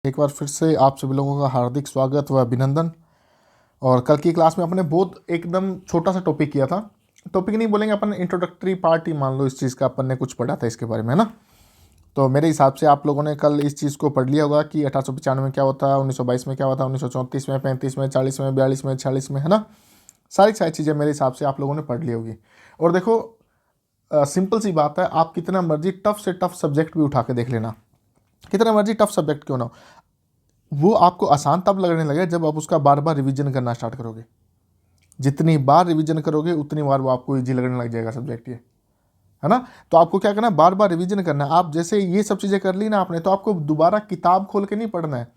एक बार फिर से आप सभी लोगों का हार्दिक स्वागत व अभिनंदन। और कल की क्लास में अपने बहुत एकदम छोटा सा टॉपिक किया था। टॉपिक नहीं बोलेंगे, अपन इंट्रोडक्टरी पार्ट ही मान लो इस चीज़ का, अपन ने कुछ पढ़ा था इसके बारे में, है ना। तो मेरे हिसाब से आप लोगों ने कल इस चीज़ को पढ़ लिया होगा कि 1895 में क्या होता, 1922 में क्या होता, 1934 में, 35 में, 40 में, 42 में, 46 में, है ना। सारी चीज़ें मेरे हिसाब से आप लोगों ने पढ़ ली होगी। और देखो, सिंपल सी बात है, आप कितना मर्जी टफ से टफ सब्जेक्ट भी उठा के देख लेना, कितना मर्जी टफ सब्जेक्ट क्यों ना हो, वो आपको आसान तब लगने लगे जब आप उसका बार बार रिवीजन करना स्टार्ट करोगे। जितनी बार रिवीजन करोगे उतनी बार वो आपको इजी लगने लग जाएगा सब्जेक्ट ये, है ना। तो आपको क्या करना है, बार बार रिवीजन करना है। आप जैसे ये सब चीज़ें कर ली ना आपने, तो आपको दोबारा किताब खोल के नहीं पढ़ना है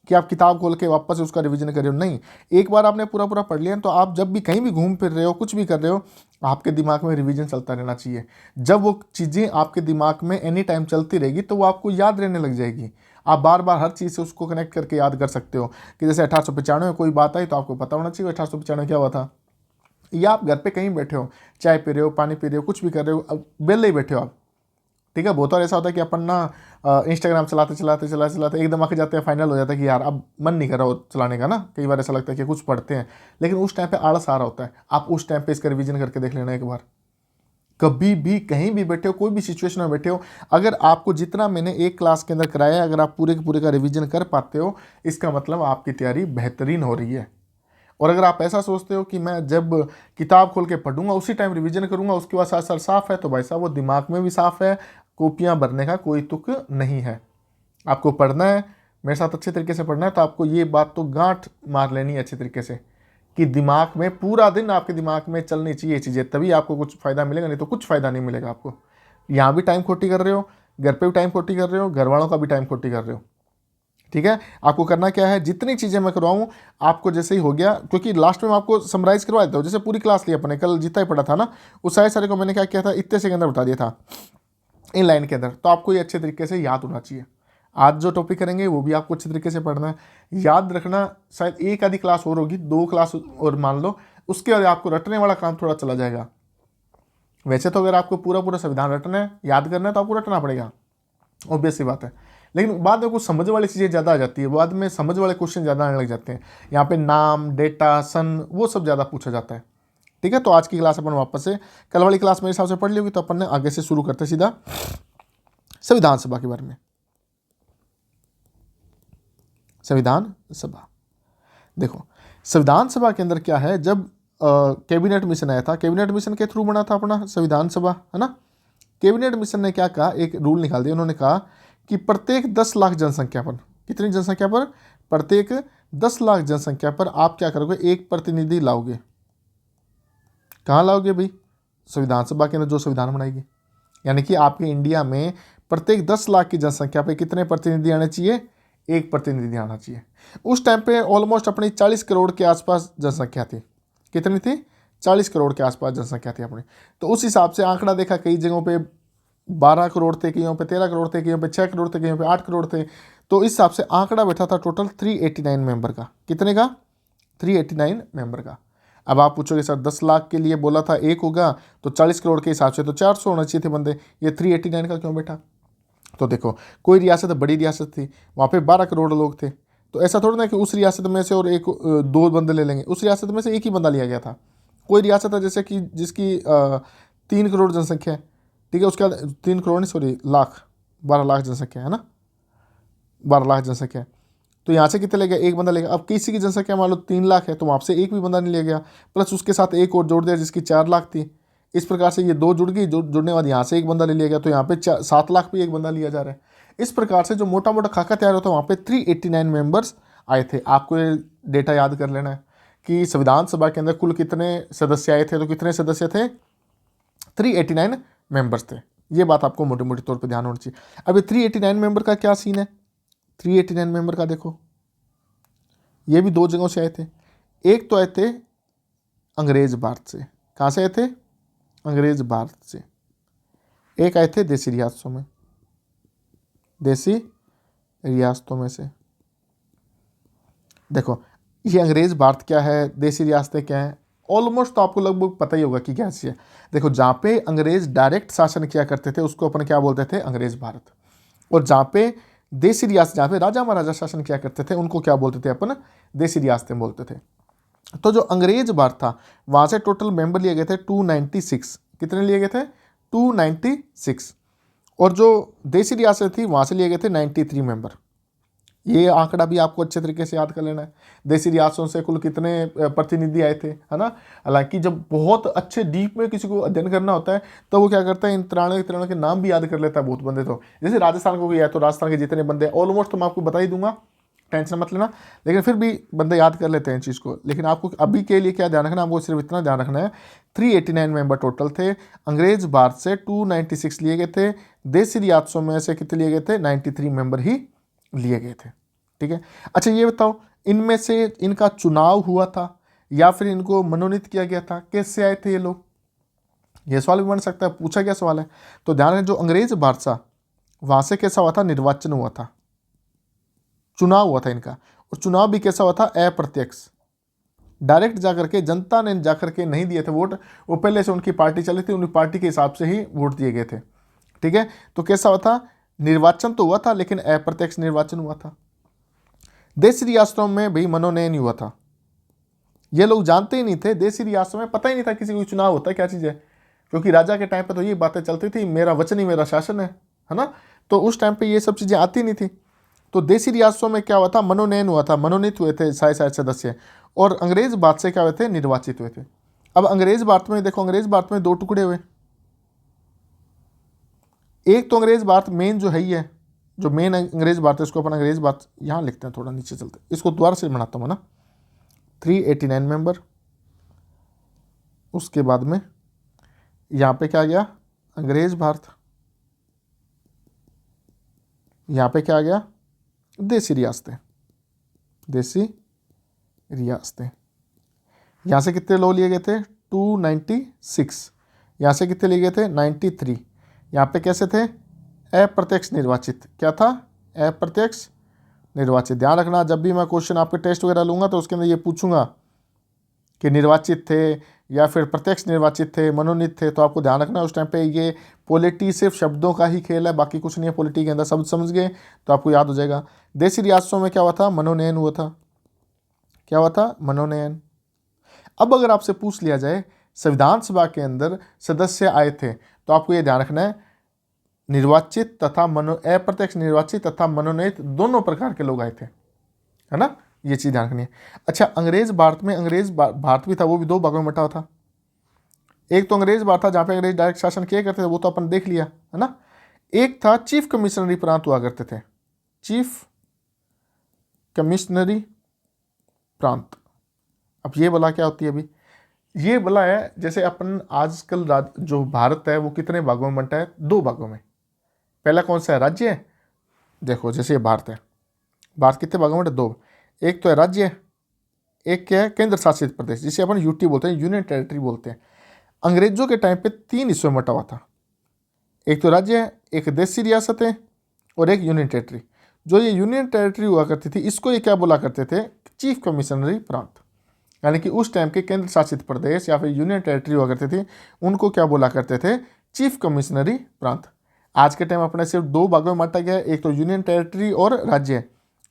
कि आप किताब खोल के वापस उसका रिवीजन कर रहे हो, नहीं। एक बार आपने पूरा पूरा पढ़ लिया, तो आप जब भी कहीं भी घूम फिर रहे हो, कुछ भी कर रहे हो, आपके दिमाग में रिवीजन चलता रहना चाहिए। जब वो चीज़ें आपके दिमाग में एनी टाइम चलती रहेगी तो वो आपको याद रहने लग जाएगी। आप बार बार हर चीज़ से उसको कनेक्ट करके याद कर सकते हो कि जैसे 1895 में कोई बात आई तो आपको पता होना चाहिए 1895 क्या हुआ था। या आप घर पे कहीं बैठे हो, चाय पी रहे हो, पानी पी रहे हो, कुछ भी कर रहे हो, अब बेले ही बैठे हो आप, ठीक है। बहुत बार ऐसा होता है कि अपन ना इंस्टाग्राम चलाते चलाते चलाते चलाते एकदम आके जाते हैं, फाइनल हो जाता है कि यार अब मन नहीं कर रहा हो चलाने का ना। कई बार ऐसा लगता है कि कुछ पढ़ते हैं, लेकिन उस टाइम पे आलस आ रहा होता है। आप उस टाइम पे इसका रिवीजन करके देख लेना एक बार। कभी भी कहीं भी बैठे हो, कोई भी सिचुएशन में बैठे हो, अगर आपको जितना मैंने एक क्लास के अंदर कराया, अगर आप पूरे के पूरे का रिवीजन कर पाते हो, इसका मतलब आपकी तैयारी बेहतरीन हो रही है। और अगर आप ऐसा सोचते हो कि मैं जब किताब खोल के पढ़ूंगा उसी टाइम रिवीजन करूंगा उसके बाद सर साफ है, तो भाई साहब वो दिमाग में भी साफ है, कॉपियां भरने का कोई तुक नहीं है। आपको पढ़ना है, मेरे साथ अच्छे तरीके से पढ़ना है, तो आपको ये बात तो गांठ मार लेनी है अच्छे तरीके से कि दिमाग में पूरा दिन आपके दिमाग में चलनी चाहिए चीज़ें, तभी आपको कुछ फ़ायदा मिलेगा, नहीं तो कुछ फ़ायदा नहीं मिलेगा आपको। यहाँ भी टाइम खोटी कर रहे हो, घर पे भी टाइम खोटी कर रहे हो, घर वालों का भी टाइम खोटी कर रहे हो, ठीक है। आपको करना क्या है, जितनी चीज़ें मैं करवाऊँ आपको जैसे ही हो गया, क्योंकि लास्ट में मैं आपको समराइज़ करवा देता हूँ। जैसे पूरी क्लास ली अपने, कल जितना ही पढ़ा था ना, उस सारे सारे को मैंने क्या किया था, इतने से के अंदर बता दिया था, इन लाइन के अंदर। तो आपको ये अच्छे तरीके से याद होना चाहिए। आज जो टॉपिक करेंगे वो भी आपको अच्छे तरीके से पढ़ना है, याद रखना। शायद एक आधी क्लास और होगी, 2 क्लास और मान लो, उसके बाद आपको रटने वाला काम थोड़ा चला जाएगा। वैसे तो अगर आपको पूरा पूरा संविधान रटना है, याद करना है, तो आपको रटना पड़ेगा, ऑब्वियस सी बात है। लेकिन बाद में कुछ समझ वाली चीज़ें ज़्यादा आ जाती है, बाद में समझ वाले क्वेश्चन ज़्यादा आने लग जाते हैं। यहाँ पे नाम, डेटा, सन, वो सब ज़्यादा पूछा जाता है, ठीक है। तो आज की क्लास अपन वापस से, कल वाली क्लास मेरे हिसाब से पढ़ ली होगी, तो अपन ने आगे से शुरू करते सीधा संविधान सभा के बारे में। संविधान सभा, देखो संविधान सभा के अंदर क्या है, जब कैबिनेट मिशन आया था, कैबिनेट मिशन के थ्रू बना था अपना संविधान सभा, है ना। कैबिनेट मिशन ने क्या कहा, एक रूल निकाल दिया। उन्होंने कहा कि प्रत्येक 10 लाख जनसंख्या पर, कितनी जनसंख्या पर, प्रत्येक 10 लाख जनसंख्या पर आप क्या करोगे, एक प्रतिनिधि लाओगे। कहाँ लाओगे भाई, संविधान सभा के अंदर जो संविधान बनाएगी। यानी कि आपके इंडिया में प्रत्येक 10 लाख की जनसंख्या पे कितने प्रतिनिधि आने चाहिए, एक प्रतिनिधि आना चाहिए। उस टाइम पे ऑलमोस्ट अपनी 40 करोड़ के आसपास जनसंख्या थी। कितनी थी, 40 करोड़ के आसपास जनसंख्या थी अपनी। तो उस हिसाब से आंकड़ा देखा, कई जगहों पे 12 करोड़ थे, कहीं पे 13 करोड़ थे, कहीं पे 6 करोड़ थे, कहीं पे 8 करोड़ थे। तो इस हिसाब से आंकड़ा बैठा था टोटल 389 मेंबर का। कितने का, 389 मेंबर का। अब आप पूछोगे सर 10 लाख के लिए बोला था एक होगा, तो 40 करोड़ के हिसाब से तो 400 होना चाहिए थे बंदे, ये 389 का क्यों बैठा। तो देखो, कोई रियासत बड़ी रियासत थी, वहाँ पे 12 करोड़ लोग थे, तो ऐसा थोड़ा ना कि उस रियासत में से और एक 2 बंदे ले लेंगे, उस रियासत में से एक ही बंदा लिया गया था। कोई रियासत है जैसे कि जिसकी 3 करोड़ जनसंख्या है, ठीक है, उसके बाद 3 करोड़ नहीं सॉरी लाख, 12 लाख जनसंख्या है ना, 12 लाख जनसंख्या है। तो यहाँ से कितने ले गया, एक बंदा लेगा। अब किसी की जनसंख्या मान लो 3 लाख है, तो वहाँ से एक भी बंदा नहीं ले गया, प्लस उसके साथ एक और जोड़ दिया जिसकी 4 लाख थी। इस प्रकार से ये 2 जुड़ गई, जुड़ने के बाद यहाँ से एक बंदा ले लिया गया, तो यहाँ पे 7 लाख पे एक बंदा लिया जा रहा है। इस प्रकार से जो मोटा मोटा खाका तैयार होता है, वहाँ पे 389 मेंबर्स आए थे। आपको ये डेटा याद कर लेना है कि संविधान सभा के अंदर कुल कितने सदस्य आए थे, तो कितने सदस्य थे, 389 मेंबर्स थे। ये बात आपको मोटे मोटे तौर पर ध्यान होनी चाहिए। अब ये 389 मेंबर का क्या सीन है, 389 मेंबर का देखो, ये भी 2 जगहों से आए थे। एक तो आए थे अंग्रेज भारत से, कहाँ से आए थे, अंग्रेज भारत से। एक आए थे देसी रियासतों में, देसी रियासतों में से। देखो ये अंग्रेज भारत क्या है, देसी रियासतें क्या है, ऑलमोस्ट तो आपको लगभग पता ही होगा कि क्या चीज़ है। देखो जहाँ पे अंग्रेज डायरेक्ट शासन किया करते थे उसको अपन क्या बोलते थे, अंग्रेज भारत। और जहाँ पे देसी रियासत जहाँ पे राजा महाराजा शासन किया करते थे उनको क्या बोलते थे अपन, देसी रियासतें बोलते थे। तो जो अंग्रेज भारत था वहाँ से टोटल मेंबर लिए गए थे 296। कितने लिए गए थे? 296। और जो देसी रियासत थी वहाँ से लिए गए थे 93 मेंबर। ये आंकड़ा भी आपको अच्छे तरीके से याद कर लेना है। देसी रियासतों से कुल कितने प्रतिनिधि आए थे, है ना। हालांकि जब बहुत अच्छे डीप में किसी को अध्ययन करना होता है तो वो क्या करता है, इन तिरानवे के नाम भी याद कर लेता है बहुत बंदे। तो जैसे राजस्थान को गया है तो राजस्थान के जितने बंदे ऑलमोस्ट तो मैं आपको बता ही दूंगा, टेंशन मत लेना, लेकिन फिर भी बंदे याद कर लेते हैं चीज़ को। लेकिन आपको अभी के लिए क्या ध्यान रखना है, आपको सिर्फ इतना ध्यान रखना है 389 मेंबर टोटल थे। अंग्रेज भारत से 296 लिए गए थे, देसी रियासतों में से कितने लिए गए थे? 93 मेंबर ही लिए गए थे। ठीक है। अच्छा ये बताओ, इनमें से इनका चुनाव हुआ था या फिर इनको मनोनीत किया गया था? कैसे आए थे ये लोग? ये सवाल भी बन सकता है, पूछा गया सवाल है। तो ध्यान रखें, जो अंग्रेज बादशाह वहां से कैसा हुआ था? निर्वाचन हुआ था, चुनाव हुआ था इनका। और चुनाव भी कैसा हुआ था? अप्रत्यक्ष, डायरेक्ट जाकर के, जनता ने जाकर के नहीं दिए थे वोट, वो पहले से उनकी पार्टी चली थी, उनकी पार्टी के हिसाब से ही वोट दिए गए थे। ठीक है। तो कैसा हुआ था? निर्वाचन तो हुआ था लेकिन अप्रत्यक्ष निर्वाचन हुआ था। देसी रियासतों में भी मनोनयन हुआ था। ये लोग जानते ही नहीं थे, देसी रियासतों में पता ही नहीं था किसी को चुनाव होता है क्या चीज़ है, क्योंकि राजा के टाइम पे तो ये बातें चलती थी, मेरा वचन ही मेरा शासन है ना। तो उस टाइम पे ये सब चीज़ें आती नहीं थी। तो देसी रियासतों में क्या हुआ था? मनोनयन हुआ था, मनोनीत हुए थे शायद सदस्य, और अंग्रेज भारत से क्या हुए थे? निर्वाचित हुए थे। अब अंग्रेज भारत में देखो, अंग्रेज भारत में दो टुकड़े हुए। एक तो अंग्रेज भारत मेन जो है ही है, जो मेन अंग्रेज भारत है उसको अपन अंग्रेज भारत यहाँ लिखते हैं, थोड़ा नीचे चलते हैं, इसको दोबारा से बनाता हूँ ना। 389 मेंबर, उसके बाद में यहाँ पे क्या गया? अंग्रेज भारत, यहाँ पे क्या गया? देसी रियासतें, देसी रियासतें। यहाँ से कितने लोग लिए गए थे? 296। यहाँ से कितने लिए गए थे? 93। यहाँ पे कैसे थे? अप्रत्यक्ष निर्वाचित। क्या था? अप्रत्यक्ष निर्वाचित। ध्यान रखना, जब भी मैं क्वेश्चन आपके टेस्ट वगैरह लूँगा तो उसके अंदर ये पूछूंगा कि निर्वाचित थे या फिर प्रत्यक्ष निर्वाचित थे, मनोनीत थे, तो आपको ध्यान रखना उस टाइम पे ये पॉलिटी सिर्फ शब्दों का ही खेल है, बाकी कुछ नहीं है पॉलिटी के अंदर। शब्द समझ गए तो आपको याद हो जाएगा। देसी रियासतों में क्या हुआ था? मनोनयन हुआ था। क्या हुआ था? मनोनयन। अब अगर आपसे पूछ लिया जाए संविधान सभा के अंदर सदस्य आए थे, तो आपको ये ध्यान रखना है निर्वाचित तथा अप्रत्यक्ष निर्वाचित तथा मनोनीत दोनों प्रकार के लोग आए थे, है ना। ये चीज़ ध्यान रखनी है। अच्छा, अंग्रेज भारत में अंग्रेज भारत भी था, वो भी दो भागों में बटा था। एक तो अंग्रेज भारत था जहाँ पे अंग्रेज डायरेक्ट शासन किया करते थे, वो तो अपन देख लिया, है ना। एक था चीफ कमिश्नरी प्रांत हुआ करते थे, चीफ कमिश्नरी प्रांत। अब ये बला क्या होती है? अभी ये बला है, जैसे अपन आजकल जो भारत है वो कितने भागों में बंटा है? दो भागों में। पहला कौन सा है? राज्य है। देखो जैसे ये भारत है, भारत कितने भागों में बंटा? दो। एक तो है राज्य, एक क्या है? केंद्र शासित प्रदेश, जिसे अपन यूटी बोलते हैं, यूनियन टेरिटरी बोलते हैं। अंग्रेजों के टाइम पे तीन हिस्सों में बंटा हुआ था, एक तो राज्य है, एक देशी रियासत है, और एक यूनियन टेरिटरी। जो ये यूनियन टेरिटरी हुआ करती थी इसको ये क्या बोला करते थे? चीफ कमिश्नरी प्रांत। यानी कि उस टाइम के केंद्र शासित प्रदेश या फिर यूनियन टेरिटरी हुआ करते थे, उनको क्या बोला करते थे? चीफ कमिश्नरी प्रांत। आज के टाइम अपने सिर्फ दो भागों में बांटा गया है, एक तो यूनियन टेरिटरी और राज्य।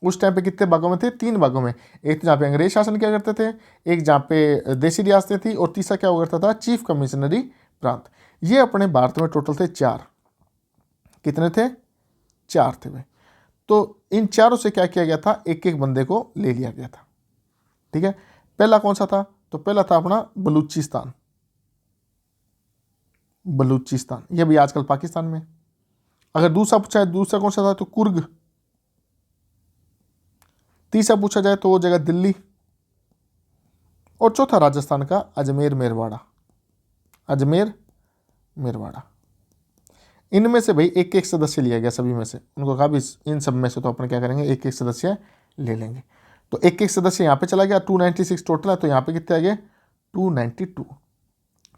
उस टाइम पे कितने भागों में थे? तीन भागों में। एक तो जहाँ पे अंग्रेज शासन किया करते थे, एक जहाँ पे देशी रियासतें थी, और तीसरा क्या हुआ करता था? चीफ कमिश्नरी प्रांत। ये अपने भारत में टोटल थे चार। कितने थे? चार थे भाई। तो इन चारों से क्या किया गया था? एक एक बंदे को ले लिया गया था। ठीक है। पहला कौन सा था? तो पहला था अपना बलूचिस्तान। बलूचिस्तान ये भी आजकल पाकिस्तान में। अगर दूसरा पूछा है, दूसरा कौन सा था? तो कुर्ग। तीसरा पूछा जाए तो वो जगह दिल्ली। और चौथा राजस्थान का अजमेर मेरवाड़ा। अजमेर मेरवाड़ा। इनमें से भाई एक एक सदस्य लिया गया सभी में से। उनको कहा भी इन सब में से तो अपन क्या करेंगे? एक एक सदस्य ले लेंगे। तो एक एक सदस्य यहाँ पे चला गया। 296 टोटल है, तो यहाँ पे कितने आ गए? 292।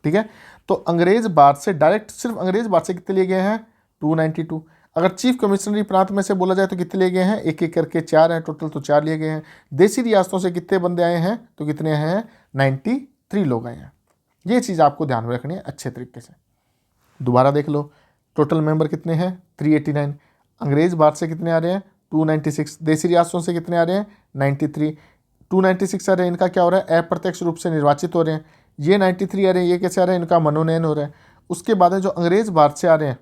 ठीक है। तो अंग्रेज भारत से डायरेक्ट सिर्फ अंग्रेज भारत से कितने लिए गए हैं? 292। अगर चीफ कमिश्नरी प्रांत में से बोला जाए तो कितने लिए गए हैं? एक एक करके चार हैं टोटल, तो चार लिए गए हैं। देशी रियासतों से कितने बंदे आए हैं? तो कितने हैं? 93 लोग आए हैं। ये चीज़ आपको ध्यान में रखनी है अच्छे तरीके से। दोबारा देख लो, टोटल मेंबर कितने हैं? 389। अंग्रेज भारत से कितने आ रहे हैं 296, देसी रियासतों से कितने आ रहे हैं 93, 296 आ रहे हैं, इनका क्या हो रहा है अप्रत्यक्ष रूप से निर्वाचित हो रहे हैं। ये 93 आ रहे हैं, ये कैसे आ रहे हैं, इनका मनोनयन हो रहा है। उसके बाद है जो अंग्रेज भारत से आ रहे हैं,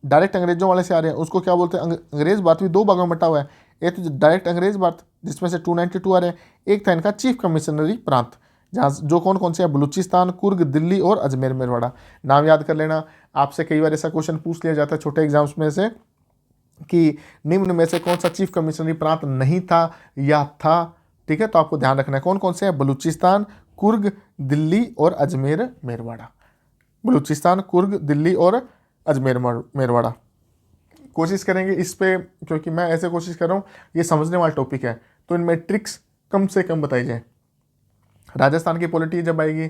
डायरेक्ट अंग्रेजों वाले से आ रहे हैं, उसको क्या बोलते हैं, अंग्रेज भारत भी दो भागों में बटा हुआ है। एक तो डायरेक्ट अंग्रेज भारत जिसमें से 292 आ रहे हैं, एक था इनका चीफ कमिश्नरी प्रांत, जहाँ जो कौन कौन से हैं, बलूचिस्तान, कुर्ग, दिल्ली और अजमेर मेरवाड़ा। नाम याद कर लेना, आपसे कई बार ऐसा क्वेश्चन पूछ लिया जाता है छोटे एग्जाम्स में से कि निम्न में से कौन सा चीफ कमिश्नरी प्रांत नहीं था या था। ठीक है, तो आपको ध्यान रखना है कौन कौन से हैं, बलूचिस्तान, कुर्ग, दिल्ली और अजमेर मेरवाड़ा। बलूचिस्तान, कुर्ग, दिल्ली और अजमेर मेरवाड़ा। कोशिश करेंगे इस पे, क्योंकि मैं ऐसे कोशिश कर रहा हूँ ये समझने वाला टॉपिक है, तो इनमें ट्रिक्स कम से कम बताई जाए। राजस्थान की पॉलिटी जब आएगी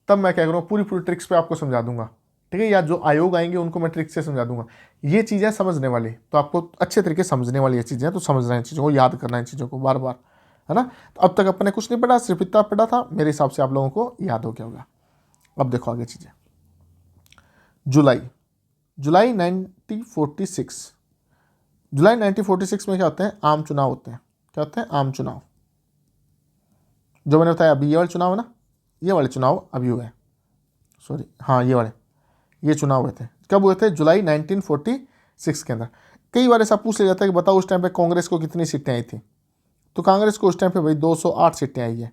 तब मैं क्या करूँ, पूरी पूरी ट्रिक्स पे आपको समझा दूंगा। ठीक है, या जो आयोग आएंगे उनको मैं ट्रिक्स से समझा दूंगा। ये चीज़ें समझने वाली, तो आपको अच्छे तरीके से समझने वाली ये चीज़ें, तो समझना है इन चीज़ों को, याद करना है इन चीज़ों को बार बार, है ना। तो अब तक अपने कुछ नहीं पढ़ा, सिर्फ इतना पढ़ा था, मेरे हिसाब से आप लोगों को याद हो गया होगा। अब देखो आगे चीज़ें। जुलाई 1946, जुलाई 1946 में क्या होते हैं, आम चुनाव होते हैं। क्या होते हैं, आम चुनाव। जो मैंने बताया अभी ये वाले चुनाव है ना, ये वाले चुनाव अभी हुए हैं, सॉरी हाँ ये चुनाव हुए थे। कब हुए थे, जुलाई 1946 के अंदर। कई बार ऐसा पूछ लिया जाता है कि बताओ उस टाइम पे कांग्रेस को कितनी सीटें आई थी, तो कांग्रेस को उस टाइम पे भाई 208 सीटें आई है।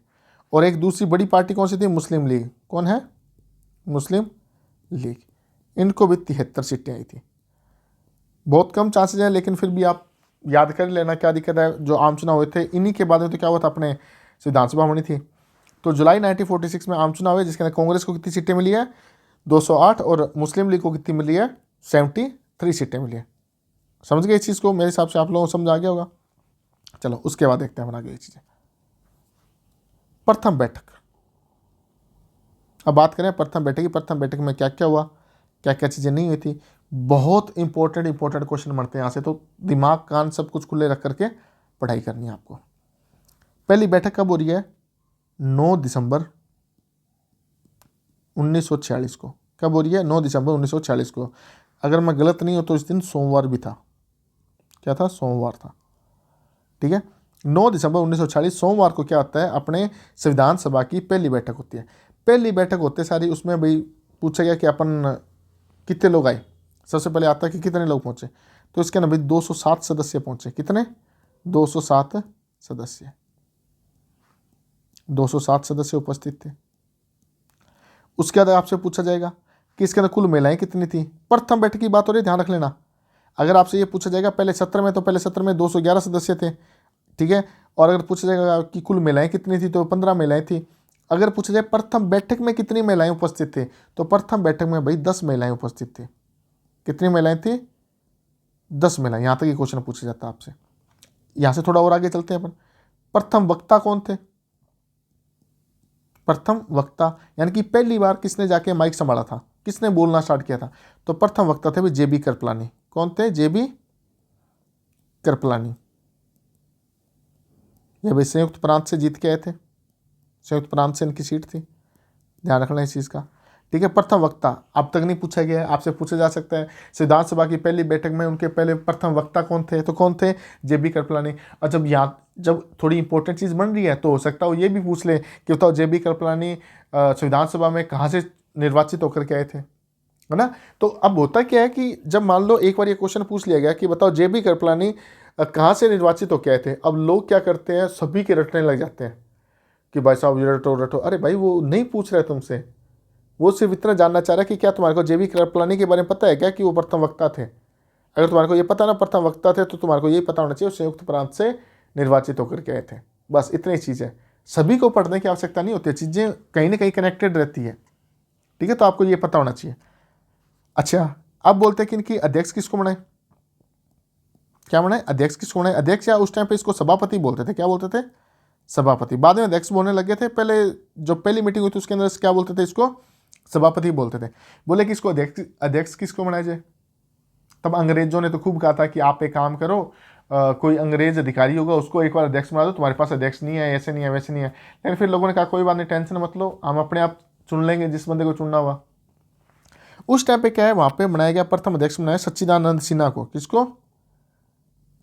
और एक दूसरी बड़ी पार्टी कौन सी थी, मुस्लिम लीग। कौन है, मुस्लिम लीग, इनको भी 73 सीटें आई थी। बहुत कम चांसेज हैं, लेकिन फिर भी आप याद कर लेना, क्या दिक्कत है। जो आम चुनाव हुए थे इन्हीं के बाद में तो क्या हुआ था, अपने विधानसभा बनी थी। तो जुलाई 1946 में आम चुनाव है, जिसके अंदर कांग्रेस को कितनी सीटें मिली है 208, और मुस्लिम लीग को कितनी मिली है 73 सीटें मिली है। समझ गए इस चीज़ को, मेरे हिसाब से आप लोगों को समझ आ गया होगा। चलो उसके बाद देखते हैं बना गई चीज़ें। प्रथम बैठक, अब बात करें प्रथम बैठक की। प्रथम बैठक में क्या क्या हुआ, क्या क्या चीज़ें नहीं हुई थी। बहुत इंपॉर्टेंट क्वेश्चन बनते हैं यहाँ से, तो दिमाग कान सब कुछ खुले रख करके पढ़ाई करनी है आपको। पहली बैठक कब हो रही है, 9 दिसंबर 1946 को। कब हो रही है, 9 दिसंबर 1946 को। अगर मैं गलत नहीं हूँ तो इस दिन सोमवार भी था। क्या था, सोमवार था। ठीक है, 9 दिसंबर 1946 सोमवार को क्या होता है, अपने संविधान सभा की पहली बैठक होती है। पहली बैठक होते सारी उसमें भाई पूछा गया कि अपन कितने लोग आए। सबसे पहले आता है कि कितने लोग पहुंचे, तो इसके अंदर भाई 207 सदस्य पहुंचे। कितने, 207 सदस्य, 207 सदस्य उपस्थित थे। उसके बाद आपसे पूछा जाएगा कि इसके अंदर कुल महिलाएं कितनी थी। प्रथम बैठक की बात हो रही है, ध्यान रख लेना। अगर आपसे ये पूछा जाएगा पहले सत्र में, तो पहले सत्र में 211 सदस्य थे। ठीक है, और अगर पूछा जाएगा कि कुल महिलाएं कितनी थी, तो 15 महिलाएं थी। अगर पूछा जाए प्रथम बैठक में कितनी महिलाएं उपस्थित थे, तो प्रथम बैठक में भाई 10 महिलाएं उपस्थित थी। कितनी महिलाएं थी, 10 महिलाएं। यहाँ तक ये क्वेश्चन पूछा जाता है आपसे। यहाँ से थोड़ा और आगे चलते हैं अपन। प्रथम वक्ता कौन थे, प्रथम वक्ता यानी कि पहली बार किसने जाके माइक संभाला था, किसने बोलना स्टार्ट किया था, तो प्रथम वक्ता थे जेबी कृपलानी। कौन थे, जेबी कृपलानी। ये भाई संयुक्त प्रांत से जीत के आए थे, संयुक्त प्रांत से इनकी सीट थी, ध्यान रखना इस चीज़ का। ठीक है, प्रथम वक्ता अब तक नहीं पूछा गया है, आपसे पूछा जा सकता है। संविधान सभा की पहली बैठक में उनके पहले प्रथम वक्ता कौन थे, तो कौन थे, जेबी कृपलानी। और जब थोड़ी इंपॉर्टेंट चीज़ बन रही है तो हो सकता है ये भी पूछ ले कि बताओ जेबी कृपलानी संविधान सभा में कहाँ से निर्वाचित होकर के आए थे, है ना। तो अब होता क्या है कि जब मान लो एक बार ये क्वेश्चन पूछ लिया गया कि बताओ जेबी कृपलानी कहाँ से निर्वाचित होकर आए थे, अब लोग क्या करते हैं, सभी के रटने लग जाते हैं कि भाई साहब ये रटो रटो। अरे भाई वो नहीं पूछ रहे तुमसे, वो सिर्फ इतना जानना चाह रहा है कि क्या तुम्हारे को जेबी कृपलानी के बारे में पता है क्या, कि वो प्रथम वक्ता थे। अगर तुम्हारे को ये पता ना प्रथम वक्ता थे, तो तुम्हारे को ये पता होना चाहिए संयुक्त प्रांत से निर्वाचित होकर के आए थे। बस इतनी चीज़ है, सभी को पढ़ने की आवश्यकता नहीं होती है, चीज़ें कहीं ना कहीं कनेक्टेड रहती है। ठीक है, तो आपको ये पता होना चाहिए। अच्छा, अब बोलते हैं कि इनकी अध्यक्ष किसको बनाए, क्या बनाए, अध्यक्ष किसको बनाए। अध्यक्ष या उस टाइम पे इसको सभापति बोलते थे, क्या बोलते थे, सभापति। बाद में अध्यक्ष बोलने लगे थे, पहले जो पहली मीटिंग हुई थी उसके अंदर क्या बोलते थे, इसको सभापति बोलते थे। बोले कि इसको अध्यक्ष किसको बनाया जाए। तब अंग्रेजों ने तो खूब कहा था कि आप एक काम करो, कोई अंग्रेज अधिकारी होगा उसको एक बार अध्यक्ष बना दो, तुम्हारे पास अध्यक्ष नहीं है, ऐसे नहीं है वैसे नहीं है। लेकिन फिर लोगों ने कहा कोई बात नहीं, टेंशन मत लो, हम अपने आप चुन लेंगे जिस बंदे को चुनना हुआ। उस टाइम पे क्या है, वहाँ पे बनाया गया प्रथम अध्यक्ष बनाया सच्चिदानंद सिन्हा को। किसको,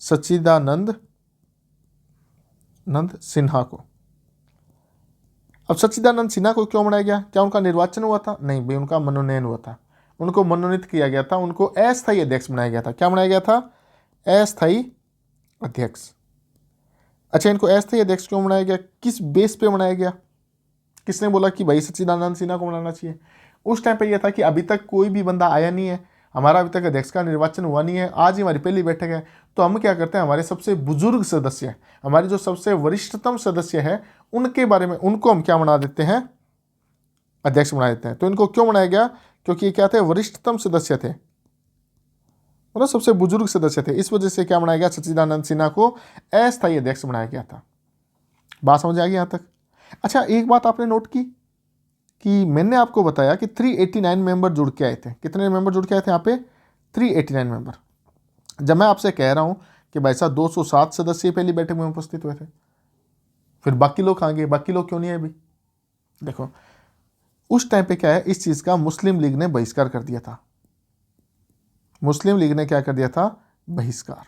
सच्चिदानंद सिन्हा को। अब सच्चिदानंद सिन्हा को क्यों बनाया गया? क्या उनका निर्वाचन हुआ था? नहीं भाई, उनका मनोनयन हुआ था, उनको मनोनीत किया गया था, उनको अस्थायी अध्यक्ष बनाया गया था। क्या बनाया गया था? अस्थायी अध्यक्ष। अच्छा, इनको अस्थायी अध्यक्ष क्यों बनाया गया? किस बेस पे बनाया गया? किसने बोला कि भाई सच्चिदानंद सिन्हा को बनाना चाहिए? उस टाइम पे यह था कि अभी तक कोई भी बंदा आया नहीं है, हमारा अभी तक अध्यक्ष का निर्वाचन हुआ नहीं है, आज ही हमारी पहली बैठक है, तो हम क्या करते हैं, हमारे सबसे बुजुर्ग सदस्य, हमारे जो सबसे वरिष्ठतम सदस्य है, उनके बारे में, उनको हम क्या बना देते हैं? अध्यक्ष बना देते हैं। तो इनको क्यों बनाया गया? क्योंकि ये क्या थे? वरिष्ठतम सदस्य थे, मतलब सबसे बुजुर्ग सदस्य थे। इस वजह से क्या बनाया गया? सच्चिदानंद सिन्हा को अस्थायी अध्यक्ष बनाया गया था। बात समझ आ गई यहाँ तक? अच्छा, एक बात आपने नोट की कि मैंने आपको बताया कि 389 मेंबर जुड़ के आए थे। कितने मेंबर जुड़ के आए थे यहाँ पे? 389 मेंबर। जब मैं आपसे कह रहा हूँ कि भाई साहब 207 सदस्य पहली बैठक में उपस्थित हुए थे, फिर बाकी लोग कहाँ गए? बाकी लोग क्यों नहीं आए भाई? देखो, उस टाइम पे क्या है, इस चीज़ का मुस्लिम लीग ने बहिष्कार कर दिया था। मुस्लिम लीग ने क्या कर दिया था? बहिष्कार।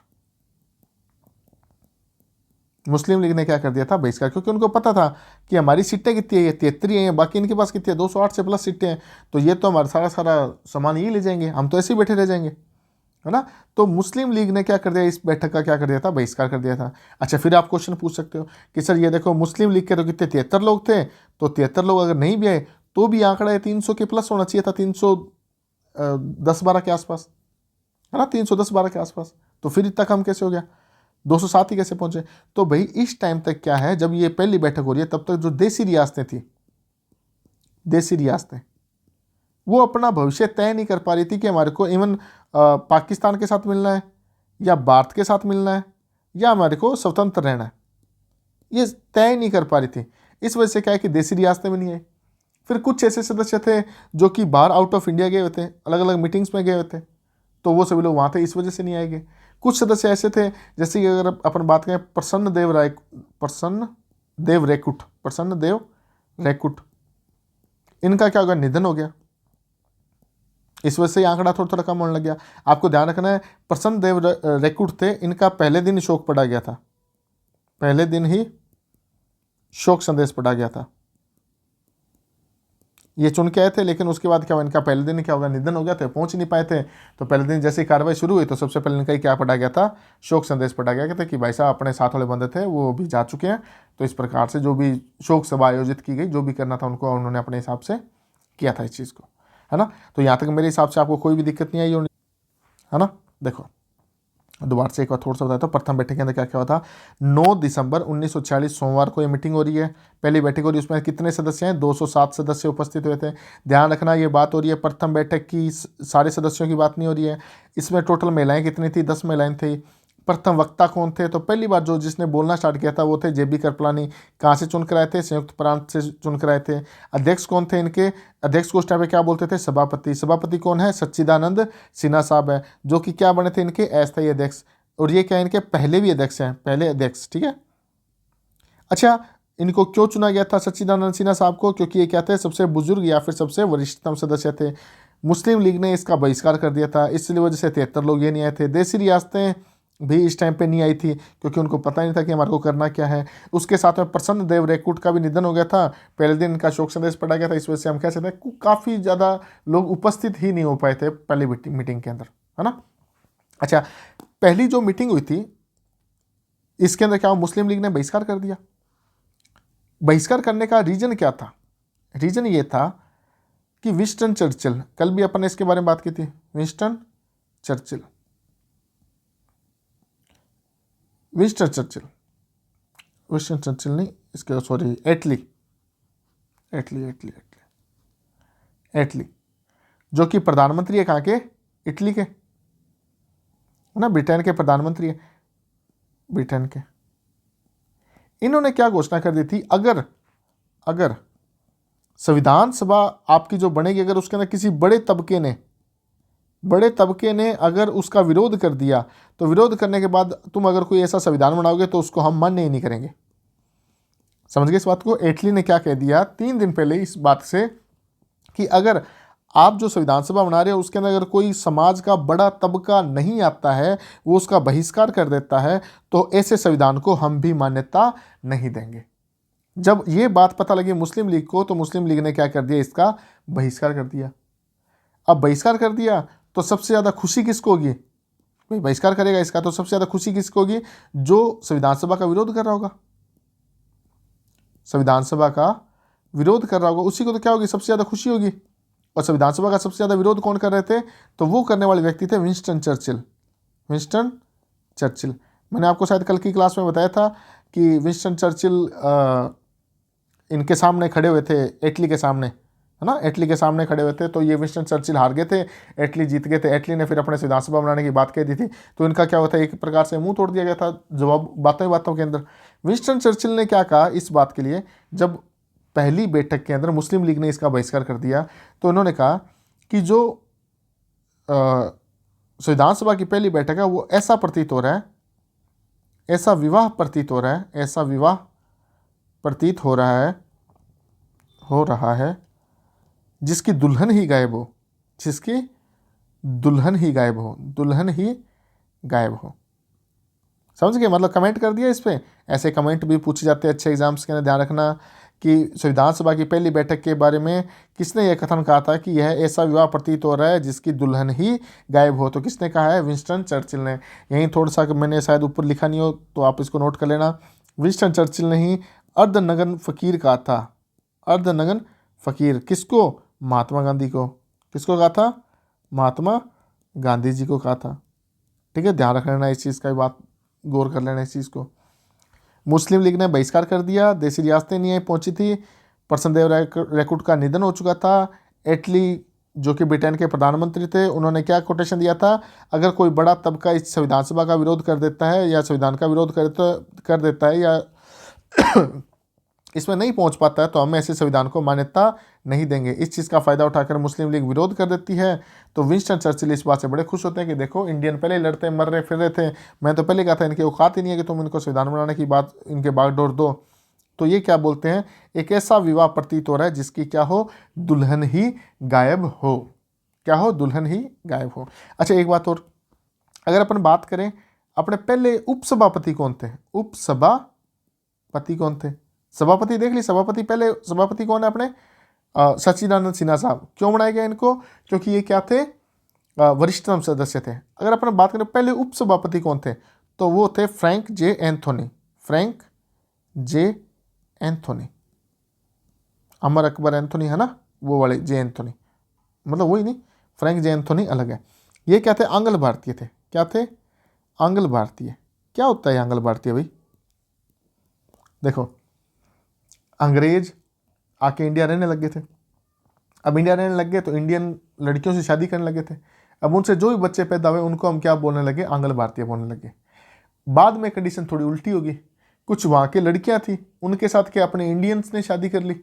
मुस्लिम लीग ने क्या कर दिया था? बहिष्कार। क्योंकि उनको पता था कि हमारी सीटें कितनी है, 73 हैं, बाकी इनके पास कितनी है, 208 से प्लस सीटें हैं, तो ये तो हमारा सारा सामान यही ले जाएंगे, हम तो ऐसे ही बैठे रह जाएंगे, है ना। तो मुस्लिम लीग ने क्या कर दिया? इस बैठक का क्या कर दिया था? बहिष्कार कर दिया था। अच्छा, फिर आप क्वेश्चन पूछ सकते हो कि सर ये देखो, मुस्लिम लीग के तो कितने 73 लोग थे, तो 73 लोग अगर नहीं भी आए तो भी आंकड़ा 300 के प्लस होना चाहिए था, 310-12 के आसपास, है ना, 310-12 के आसपास, तो फिर इतना कम कैसे हो गया? 207 ही कैसे पहुंचे? तो भाई इस टाइम तक क्या है, जब ये पहली बैठक हो रही है, तब तक जो देसी रियासतें थी, देसी रियासतें, वो अपना भविष्य तय नहीं कर पा रही थी कि हमारे को इवन पाकिस्तान के साथ मिलना है या भारत के साथ मिलना है या हमारे को स्वतंत्र रहना है, ये तय नहीं कर पा रही थी। इस वजह से क्या है कि देसी रियासतें भी नहीं आई। फिर कुछ ऐसे सदस्य थे जो कि बाहर आउट ऑफ इंडिया गए हुए थे, अलग अलग मीटिंग्स में गए हुए थे, तो वो सभी लोग वहाँ थे, इस वजह से नहीं आएंगे। कुछ सदस्य ऐसे थे, जैसे कि अगर अपन बात करें प्रसन्न देव रैकुट, इनका क्या होगा? निधन हो गया। इस वजह से ये आंकड़ा थोड़ा थोड़ा कम होने लग गया। आपको ध्यान रखना है, प्रसन्न देव रैकुट थे, इनका पहले दिन ही शोक पड़ा गया था, पहले दिन ही शोक संदेश पड़ा गया था। ये चुन के आए थे, लेकिन उसके बाद क्या हुआ? इनका पहले दिन क्या होगा? निधन हो गया था, पहुंच नहीं पाए थे। तो पहले दिन जैसे ही कार्रवाई शुरू हुई, तो सबसे पहले इनका ही क्या पढ़ा गया था? शोक संदेश पढ़ा गया था कि भाई साहब अपने साथ वाले बंदे थे वो भी जा चुके हैं। तो इस प्रकार से जो भी शोक सभा आयोजित की गई, जो भी करना था उनको, उन्होंने अपने हिसाब से किया था इस चीज़ को, है ना। तो यहाँ तक मेरे हिसाब से आपको कोई भी दिक्कत नहीं आई, है ना। देखो दोबारा से एक बार थोड़ा सा बताया, तो प्रथम बैठक के अंदर क्या क्या हुआ था? 9 दिसंबर 1946 सोमवार को ये मीटिंग हो रही है, पहली बैठक हो रही है। उसमें कितने सदस्य हैं? 207 सदस्य उपस्थित हुए थे। ध्यान रखना, ये बात हो रही है प्रथम बैठक की, सारे सदस्यों की बात नहीं हो रही है। इसमें टोटल महिलाएं कितनी थी? 10 महिलाएं थी। प्रथम वक्ता कौन थे? तो पहली बार जो जिसने बोलना स्टार्ट किया था वो थे JB कृपलानी। कहाँ से चुन कर आए थे? संयुक्त प्रांत से चुन कर आए थे। अध्यक्ष कौन थे इनके? अध्यक्ष को उस टाइम पे क्या बोलते थे? सभापति। सभापति कौन है? सच्चिदानंद सिन्हा साहब है, जो कि क्या बने थे? इनके अस्थायी अध्यक्ष। और ये क्या, इनके पहले भी अध्यक्ष हैं, पहले अध्यक्ष, ठीक है। अच्छा, इनको क्यों चुना गया था सच्चिदानंद सिन्हा साहब को? क्योंकि ये क्या थे? सबसे बुजुर्ग या फिर सबसे वरिष्ठतम सदस्य थे। मुस्लिम लीग ने इसका बहिष्कार कर दिया था, इसलिए वजह से 73 लोग ये नहीं आए थे। देसी रियासतें भी इस टाइम पे नहीं आई थी, क्योंकि उनको पता नहीं था कि हमारे को करना क्या है। उसके साथ में प्रसन्न देव रैकुट का भी निधन हो गया था, पहले दिन इनका शोक संदेश पढ़ा गया था। इस वजह से हम कह सकते हैं काफ़ी ज़्यादा लोग उपस्थित ही नहीं हो पाए थे पहली मीटिंग के अंदर, है ना। अच्छा, पहली जो मीटिंग हुई थी इसके अंदर क्या मुस्लिम लीग ने बहिष्कार कर दिया। बहिष्कार करने का रीजन क्या था? रीजन ये था कि विंस्टन चर्चिल, कल भी अपन ने इसके बारे में बात की थी, विंस्टन चर्चिल नहीं, इसके सॉरी एटली, जो कि प्रधानमंत्री है कहाँ के? इटली के, ना, ब्रिटेन के प्रधानमंत्री है, ब्रिटेन के। इन्होंने क्या घोषणा कर दी थी? अगर संविधान सभा आपकी जो बनेगी, अगर उसके अंदर किसी बड़े तबके ने अगर उसका विरोध कर दिया, तो विरोध करने के बाद तुम अगर कोई ऐसा संविधान बनाओगे तो उसको हम मान्य ही नहीं करेंगे। समझ गए इस बात को? एटली ने क्या कह दिया 3 दिन पहले इस बात से कि अगर आप जो संविधान सभा बना रहे हो उसके अंदर अगर कोई समाज का बड़ा तबका नहीं आता है, वो उसका बहिष्कार कर देता है, तो ऐसे संविधान को हम भी मान्यता नहीं देंगे। जब ये बात पता लगी मुस्लिम लीग को, तो मुस्लिम लीग ने क्या कर दिया, इसका बहिष्कार कर दिया। अब बहिष्कार कर दिया तो सबसे ज़्यादा खुशी किसको होगी, भाई बहिष्कार करेगा इसका तो सबसे ज़्यादा खुशी किसको होगी, जो संविधान सभा का विरोध कर रहा होगा। संविधान सभा का विरोध कर रहा होगा उसी को तो क्या होगी, सबसे ज़्यादा खुशी होगी। और संविधान सभा का सबसे ज़्यादा विरोध कौन कर रहे थे, तो वो करने वाले व्यक्ति थे विंस्टन चर्चिल। विंस्टन चर्चिल, मैंने आपको शायद कल की क्लास में बताया था कि विंस्टन चर्चिल इनके सामने खड़े हुए थे, एटली के सामने, है ना, एटली के सामने खड़े हुए थे। तो ये विंस्टन चर्चिल हार गए थे, एटली जीत गए थे। एटली ने फिर अपने संविधान सभा बनाने की बात कह दी थी, तो इनका क्या होता है, एक प्रकार से मुंह तोड़ दिया गया था जवाब बातों बातों के अंदर। विंस्टन चर्चिल ने क्या कहा इस बात के लिए, जब पहली बैठक के अंदर मुस्लिम लीग ने इसका बहिष्कार कर दिया, तो उन्होंने कहा कि जो संविधान सभा की पहली बैठक है वो ऐसा प्रतीत हो रहा है, ऐसा विवाह प्रतीत हो रहा है, ऐसा विवाह प्रतीत हो रहा है जिसकी दुल्हन ही गायब हो, जिसकी दुल्हन ही गायब हो, दुल्हन ही गायब हो। समझ गए, मतलब कमेंट कर दिया इस पर। ऐसे कमेंट भी पूछे जाते हैं अच्छे एग्जाम्स के अंदर, ध्यान रखना कि संविधान सभा की पहली बैठक के बारे में किसने यह कथन कहा था कि यह ऐसा विवाह प्रतीत हो रहा है जिसकी दुल्हन ही गायब हो, तो किसने कहा है, विंस्टन चर्चिल ने। यहीं थोड़ा सा मैंने शायद ऊपर लिखा नहीं हो तो आप इसको नोट कर लेना, विंस्टन चर्चिल ने ही अर्धनग्न फकीर कहा था। अर्धनग्न फकीर किसको, महात्मा गांधी को। किसको कहा था, महात्मा गांधी जी को कहा था। ठीक है, ध्यान रख लेना इस चीज़ का, बात गौर कर लेना इस चीज़ को। मुस्लिम लीग ने बहिष्कार कर दिया, देशी रियासतें नहीं पहुंची थी, परसनदेव रैकुट का निधन हो चुका था। एटली जो कि ब्रिटेन के प्रधानमंत्री थे, उन्होंने क्या कोटेशन दिया था, अगर कोई बड़ा तबका इस संविधान सभा का विरोध कर देता है या संविधान का विरोध कर देता है या इसमें नहीं पहुंच पाता है, तो हम ऐसे संविधान को मान्यता नहीं देंगे। इस चीज़ का फ़ायदा उठाकर मुस्लिम लीग विरोध कर देती है। तो विंस्टन चर्चिल इस बात से बड़े खुश होते हैं कि देखो इंडियन पहले लड़ते मर रहे फिर रहे थे, मैं तो पहले कहा था इनकी औकात ही नहीं है कि तुम इनको संविधान बनाने की बात इनके बागडोर दो। तो ये क्या बोलते हैं, एक ऐसा विवाह प्रतीत हो रहा है जिसकी क्या हो, दुल्हन ही गायब हो। क्या हो, दुल्हन ही गायब हो। अच्छा एक बात और, अगर अपन बात करें अपने पहले उपसभापति कौन थे, उपसभापति कौन थे, सभापति देख ली, सभापति पहले सभापति कौन है अपने, सच्चिदानंद सिन्हा साहब। क्यों बनाया गया इनको, क्योंकि ये क्या थे, वरिष्ठतम सदस्य थे। अगर अपन बात करें पहले उपसभापति कौन थे, तो वो थे फ्रैंक जे एंथोनी। फ्रैंक जे एंथोनी, अमर अकबर एंथोनी है ना, वो वाले जे एंथोनी, मतलब वही नहीं, फ्रैंक जे एंथोनी अलग है। ये क्या थे, आंग्ल भारतीय थे। क्या थे, आंग्ल भारतीय। क्या होता है आंग्ल भारतीय भाई, देखो अंग्रेज आके इंडिया रहने लग गए थे। अब इंडिया रहने लग गए तो इंडियन लड़कियों से शादी करने लगे थे। अब उनसे जो भी बच्चे पैदा हुए उनको हम क्या बोलने लगे, आंग्ल भारतीय बोलने लगे। बाद में कंडीशन थोड़ी उल्टी होगी, कुछ वहाँ की लड़कियाँ थी उनके साथ क्या अपने इंडियंस ने शादी कर ली।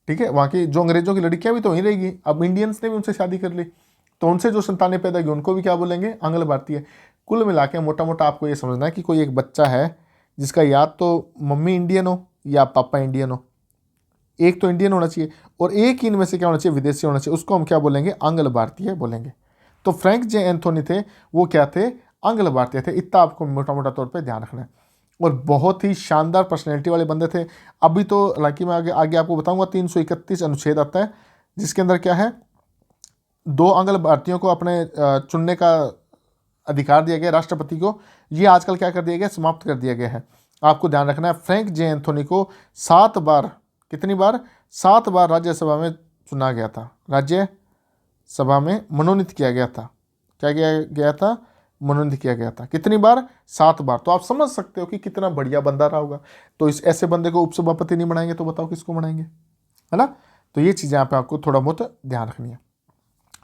ठीक है, वहाँ की जो अंग्रेजों की लड़कियाँ भी तो वहीं रहेगी, अब इंडियंस ने भी उनसे शादी कर ली, तो उनसे जो संतानें पैदा की उनको भी क्या बोलेंगे, आंग्ल भारतीय। कुल मिला के मोटा मोटा आपको ये समझना है कि कोई एक बच्चा है जिसका या तो मम्मी इंडियन हो या पापा इंडियन हो, एक तो इंडियन होना चाहिए और एक ही इनमें से क्या होना चाहिए, विदेशी होना चाहिए, उसको हम क्या बोलेंगे, आंग्ल भारतीय बोलेंगे। तो फ्रैंक जे एंथोनी थे वो क्या थे, आंग्ल भारतीय थे। इतना आपको मोटा मोटा तौर पे ध्यान रखना है। और बहुत ही शानदार पर्सनैलिटी वाले बंदे थे। अभी तो हालांकि मैं आगे आगे आपको बताऊंगा 331 अनुच्छेद आता है जिसके अंदर क्या है, 2 आंग्ल भारतीयों को अपने चुनने का अधिकार दिया गया राष्ट्रपति को। ये आजकल क्या कर दिया गया, समाप्त कर दिया गया है। आपको ध्यान रखना है, फ्रैंक जे एंथोनी को 7 बार, कितनी बार, 7 बार राज्यसभा में चुना गया था, राज्यसभा में मनोनीत किया गया था। क्या किया गया था, मनोनीत किया गया था। कितनी बार, 7 बार। तो आप समझ सकते हो कि कितना बढ़िया बंदा रहा होगा। तो इस ऐसे बंदे को उपसभापति नहीं बनाएंगे तो बताओ किसको बनाएंगे, है ना। तो ये चीज़ें यहाँ पे आपको थोड़ा बहुत ध्यान रखनी है।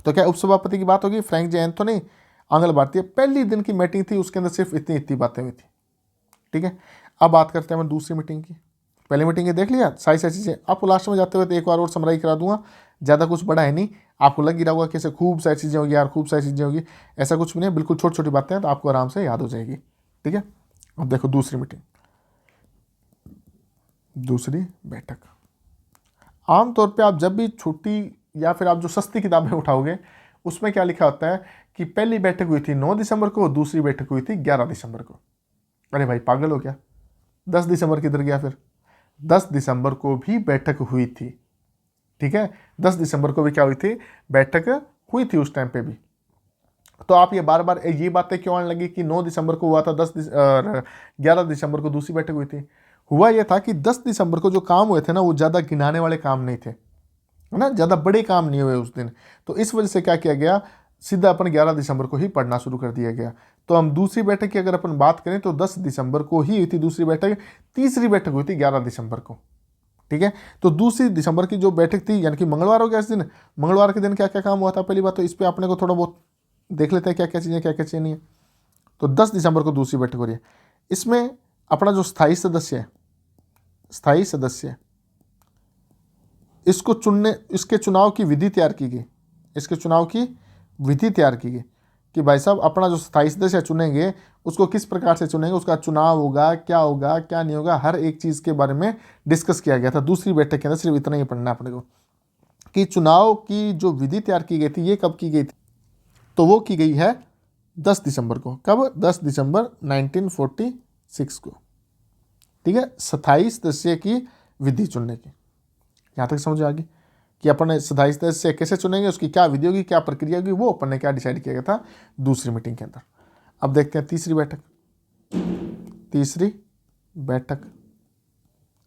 तो क्या उपसभापति की बात होगी, फ्रैंक जे एंथोनी, आंग्ल भारतीय। पहली दिन की मीटिंग थी उसके अंदर सिर्फ इतनी इतनी बातें हुई थी। ठीक है, अब बात करते हैं हम दूसरी मीटिंग की। पहली मीटिंग ये देख लिया, सारी सारी चीज़ें आपको लास्ट में जाते हुए तो एक बार और समराई करा दूंगा, ज़्यादा कुछ बड़ा है नहीं। आपको लग ही रहा होगा कि ऐसे खूब सारी चीज़ें होगी यार, खूब सारी चीज़ें होगी, ऐसा कुछ भी नहीं, बिल्कुल छोटी छोटी बातें हैं तो आपको आराम से याद हो जाएगी। ठीक है, अब देखो दूसरी मीटिंग, दूसरी बैठक। आमतौर पे आप जब भी छोटी या फिर आप जो सस्ती किताबें उठाओगे उसमें क्या लिखा होता है कि पहली बैठक हुई थी 9 दिसंबर को, दूसरी बैठक हुई थी 11 दिसंबर को। अरे भाई पागल हो क्या, 10 दिसंबर किधर गया फिर? 10 दिसंबर को भी बैठक हुई थी, ठीक है, 10 दिसंबर को भी क्या हुई थी, बैठक हुई थी उस टाइम पे भी। तो आप ये बार बार ये बातें क्यों आने लगी कि 9 दिसंबर को हुआ था, 11 दिसंबर को दूसरी बैठक हुई थी? हुआ यह था कि 10 दिसंबर को जो काम हुए थे ना वो ज़्यादा गिनाने वाले काम नहीं थे, है ना, ज़्यादा बड़े काम नहीं हुए उस दिन। तो इस वजह से क्या किया गया, सीधा अपन 11 दिसंबर को ही पढ़ना शुरू कर दिया गया। तो हम दूसरी बैठक की अगर अपन बात करें तो 10 दिसंबर को ही हुई थी दूसरी बैठक, तीसरी बैठक हुई थी 11 दिसंबर को, ठीक है। तो दूसरी दिसंबर की जो बैठक थी यानी कि मंगलवार हो गया इस दिन, मंगलवार के दिन क्या क्या काम हुआ था पहली बात तो इस पर अपने को थोड़ा बहुत देख लेते हैं क्या क्या चीज़ें क्या क्या चीज़ें नहीं है। तो 10 दिसंबर को दूसरी बैठक हो रही है, इसमें अपना जो स्थायी सदस्य है, स्थायी सदस्य इसको चुनने, इसके चुनाव की विधि तैयार की गई, इसके चुनाव की विधि तैयार की गई कि भाई साहब अपना जो स्थायी सदस्य चुनेंगे उसको किस प्रकार से चुनेंगे, उसका चुनाव होगा क्या नहीं होगा, हर एक चीज़ के बारे में डिस्कस किया गया था दूसरी बैठक के अंदर। सिर्फ इतना ही पढ़ना है अपने को कि चुनाव की जो विधि तैयार की गई थी ये कब की गई थी, तो वो की गई है 10 दिसंबर को। कब? 10 दिसंबर 1946 को, ठीक है, स्थायी सदस्य की विधि चुनने की। यहाँ तक समझ आ गई कि अपन स्थायी सदस्य कैसे चुनेंगे, उसकी क्या विधि होगी, क्या प्रक्रिया होगी, वो अपन ने क्या डिसाइड किया गया था दूसरी मीटिंग के अंदर। अब देखते हैं तीसरी बैठक। तीसरी बैठक,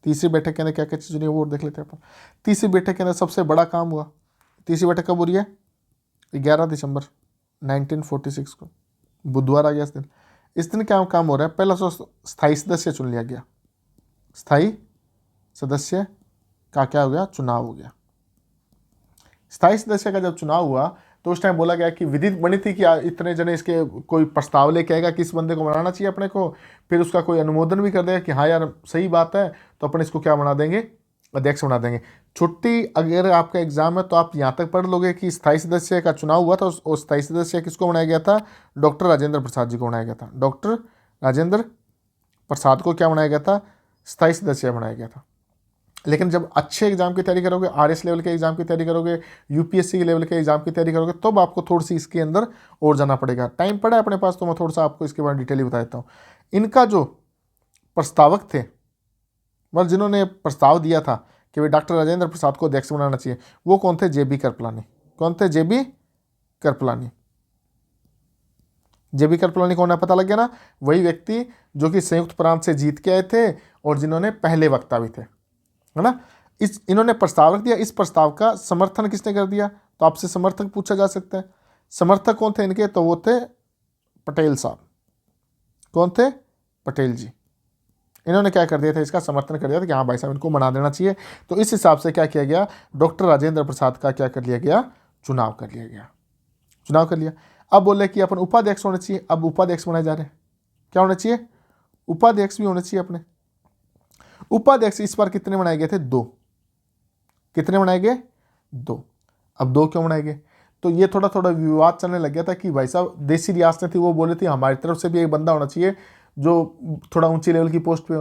तीसरी बैठक के अंदर क्या क्या चीज़ हुई वो देख लेते हैं अपन। तीसरी बैठक के अंदर सबसे बड़ा काम हुआ, तीसरी बैठक कब हो रही है? 11 दिसंबर 1946 को, बुधवार आ गया इस दिन। इस दिन क्या काम हो रहा है, पहला तो स्थायी सदस्य चुन लिया गया, स्थायी सदस्य का क्या हो गया, चुनाव हो गया। स्थायी सदस्य का जब चुनाव हुआ तो उस टाइम बोला गया कि विधि बनी थी कि इतने जने इसके कोई प्रस्ताव लेके आएगा कि इस बंदे को बनाना चाहिए अपने को, फिर उसका कोई अनुमोदन भी कर देगा कि हाँ यार सही बात है, तो अपन इसको क्या बना देंगे, अध्यक्ष बना देंगे। छुट्टी अगर आपका एग्जाम है तो आप यहाँ तक पढ़ लोगे कि स्थायी सदस्य का चुनाव हुआ था, उस स्थायी सदस्य किसको बनाया गया था, डॉक्टर राजेंद्र प्रसाद जी को बनाया गया था। डॉक्टर राजेंद्र प्रसाद को क्या बनाया गया था, स्थायी सदस्य बनाया गया था। लेकिन जब अच्छे एग्जाम की तैयारी करोगे, आरएस लेवल के एग्जाम की तैयारी करोगे, यूपीएससी के लेवल के एग्जाम की तैयारी करोगे, तब आपको थोड़ी सी इसके अंदर और जाना पड़ेगा। टाइम पड़ा है अपने पास तो मैं थोड़ा सा आपको इसके बारे में डिटेल बता देता हूँ। इनका जो प्रस्तावक थे, मतलब जिन्होंने प्रस्ताव दिया था कि भाई डॉक्टर राजेंद्र प्रसाद को अध्यक्ष बनाना चाहिए, वो कौन थे, जेबी कृपलानी। कौन थे, जेबी कृपलानी। जेबी कृपलानी कौन है पता लग गया ना, वही व्यक्ति जो कि संयुक्त प्रांत से जीत के आए थे और जिन्होंने पहले वक्ता भी थे, है ना। इन्होंने प्रस्ताव रख दिया, इस प्रस्ताव का समर्थन किसने कर दिया, तो आपसे समर्थक पूछा जा सकता है। समर्थक कौन थे इनके, तो वो थे पटेल साहब। कौन थे, पटेल जी। इन्होंने क्या कर दिया था, इसका समर्थन कर दिया था कि हाँ भाई साहब इनको बना देना चाहिए। तो इस हिसाब से क्या किया गया, डॉक्टर राजेंद्र प्रसाद का क्या कर लिया गया, चुनाव कर लिया गया, चुनाव कर लिया। अब बोले कि अपन उपाध्यक्ष होने चाहिए, अब उपाध्यक्ष बनाए जा रहे हैं, क्या होने चाहिए, उपाध्यक्ष भी होने चाहिए अपने। उपाध्यक्ष इस बार कितने बनाए गए थे, 2। कितने बनाए गए, 2। अब 2 क्यों बनाए गए, तो ये थोड़ा थोड़ा विवाद चलने लग गया था कि भाई साहब देसी रियासतें थी वो बोले थी हमारी तरफ से भी एक बंदा होना चाहिए जो थोड़ा ऊंची लेवल की पोस्ट पे हो,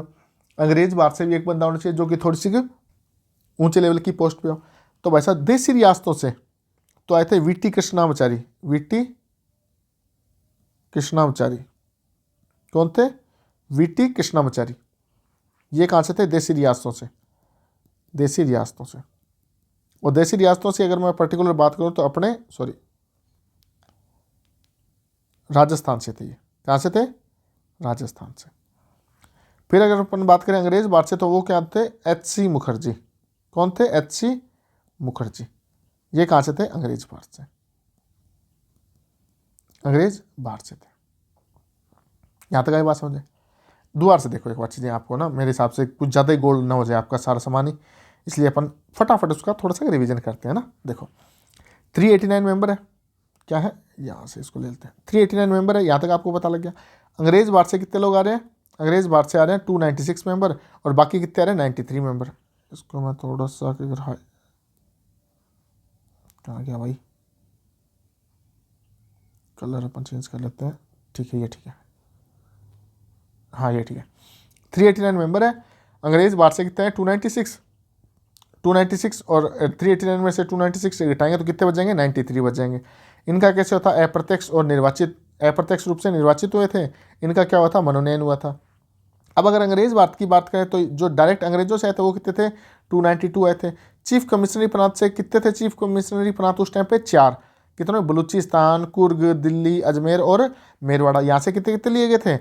अंग्रेज बाहर से भी एक बंदा होना चाहिए जो कि थोड़ी सी ऊंचे लेवल की पोस्ट पे हो। तो भाई साहब देसी रियासतों से तो आए थे वीटी कृष्णामाचारी, वीटी कृष्णामाचारी। कौन थे, वीटी कृष्णामाचारी। ये कहाँ से थे, देसी रियासतों से, देसी रियासतों से। और देसी रियासतों से अगर मैं पर्टिकुलर बात करूं तो अपने राजस्थान से थे ये। कहाँ से थे, राजस्थान से। फिर अगर अपन बात करें अंग्रेज बाहर से तो वो क्या थे, एच.सी. मुखर्जी। कौन थे, एच.सी. मुखर्जी। ये कहाँ से थे, अंग्रेज बाहर से, अंग्रेज बाहर से थे। यहाँ तक आई बात समझे। दोबारा से देखो एक बार चीज़ें आपको ना मेरे हिसाब से कुछ ज़्यादा ही गोल ना हो जाए आपका सारा सामान ही, इसलिए अपन फटाफट उसका थोड़ा सा रिवीजन करते हैं ना। देखो 389 मेंबर है, क्या है, यहाँ से इसको ले लेते हैं। 389 मेंबर है, यहाँ तक आपको पता लग गया। अंग्रेज बाहर से कितने लोग आ रहे हैं, अंग्रेज बाहर से आ रहे हैं 296 मेंबर, और बाकी कितने आ रहे हैं, 93 मेंबर। इसको मैं थोड़ा सा कहाँ गया भाई, कलर अपन चेंज कर लेते हैं, ठीक है ये ठीक है, हाँ ये ठीक है। 389 मेंबर है, अंग्रेज बाहर से कितने हैं, 296, 296 और 389 में से 296 घटाएंगे तो कितने बच जाएंगे, 93 बच जाएंगे। इनका कैसे होता, अप्रत्यक्ष और निर्वाचित, अप्रत्यक्ष रूप से निर्वाचित हुए थे, इनका क्या हुआ था, मनोनयन हुआ था। अब अगर अंग्रेज भारत की बात करें तो जो डायरेक्ट अंग्रेजों से आए थे वो कितने थे, 292 आए थे। चीफ कमिश्नरी प्रांत से कितने थे, चीफ कमिश्नरी प्रांत उस टाइम पे 4, कितने, बलूचिस्तान, कुर्ग, दिल्ली, अजमेर और मेरवाड़ा। यहाँ से कितने कितने लिए गए थे,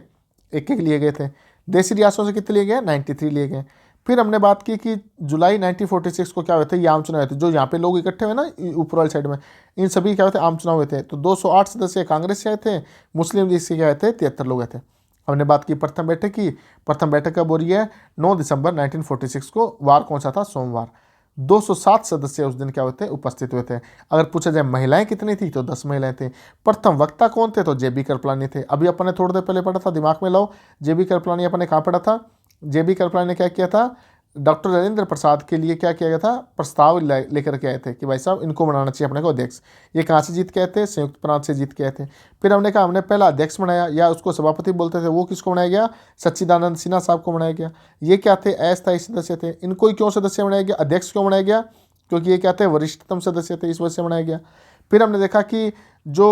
एक एक लिए गए थे। देसी रियासतों से कितने लिए गए, 93 लिए गए। फिर हमने बात की कि जुलाई 1946 को क्या हुए थे, ये आम चुनाव हुए थे। जो यहाँ पे लोग इकट्ठे हुए ना ऊपर वाली साइड में, इन सभी क्या हुए थे, आम चुनाव हुए थे। तो 208 सदस्य कांग्रेस से आए थे, मुस्लिम लीग से क्या आए थे, 73 लोग आए थे। हमने बात की प्रथम बैठक की, प्रथम बैठक कब हो रही है, 9 दिसंबर 1946 को। वार कौन सा था, सोमवार। 207 सदस्य उस दिन क्या हुए थे, उपस्थित हुए थे। अगर पूछा जाए महिलाएं कितनी थी तो 10 महिलाएं थी। प्रथम वक्ता कौन थे, तो JB कृपलानी थे। अभी अपन ने थोड़ी देर पहले पढ़ा था, दिमाग में लाओ, JB कृपलानी अपन ने कहाँ पढ़ा था। JB कृपलानी ने क्या किया था, डॉक्टर राजेंद्र प्रसाद के लिए क्या किया गया था, प्रस्ताव लेकर के आए थे कि भाई साहब इनको बनाना चाहिए अपने को अध्यक्ष। ये कहाँ से जीत के आए थे, संयुक्त प्रांत से जीत के आए थे। फिर हमने कहा हमने पहला अध्यक्ष बनाया, या उसको सभापति बोलते थे, वो किसको बनाया गया, सच्चिदानंद सिन्हा साहब को बनाया गया। ये क्या थे, अस्थायी सदस्य थे। इनको ही क्यों सदस्य बनाया गया, अध्यक्ष क्यों बनाया गया, क्योंकि ये क्या थे, वरिष्ठतम सदस्य थे, इस वजह से बनाया गया। फिर हमने देखा कि जो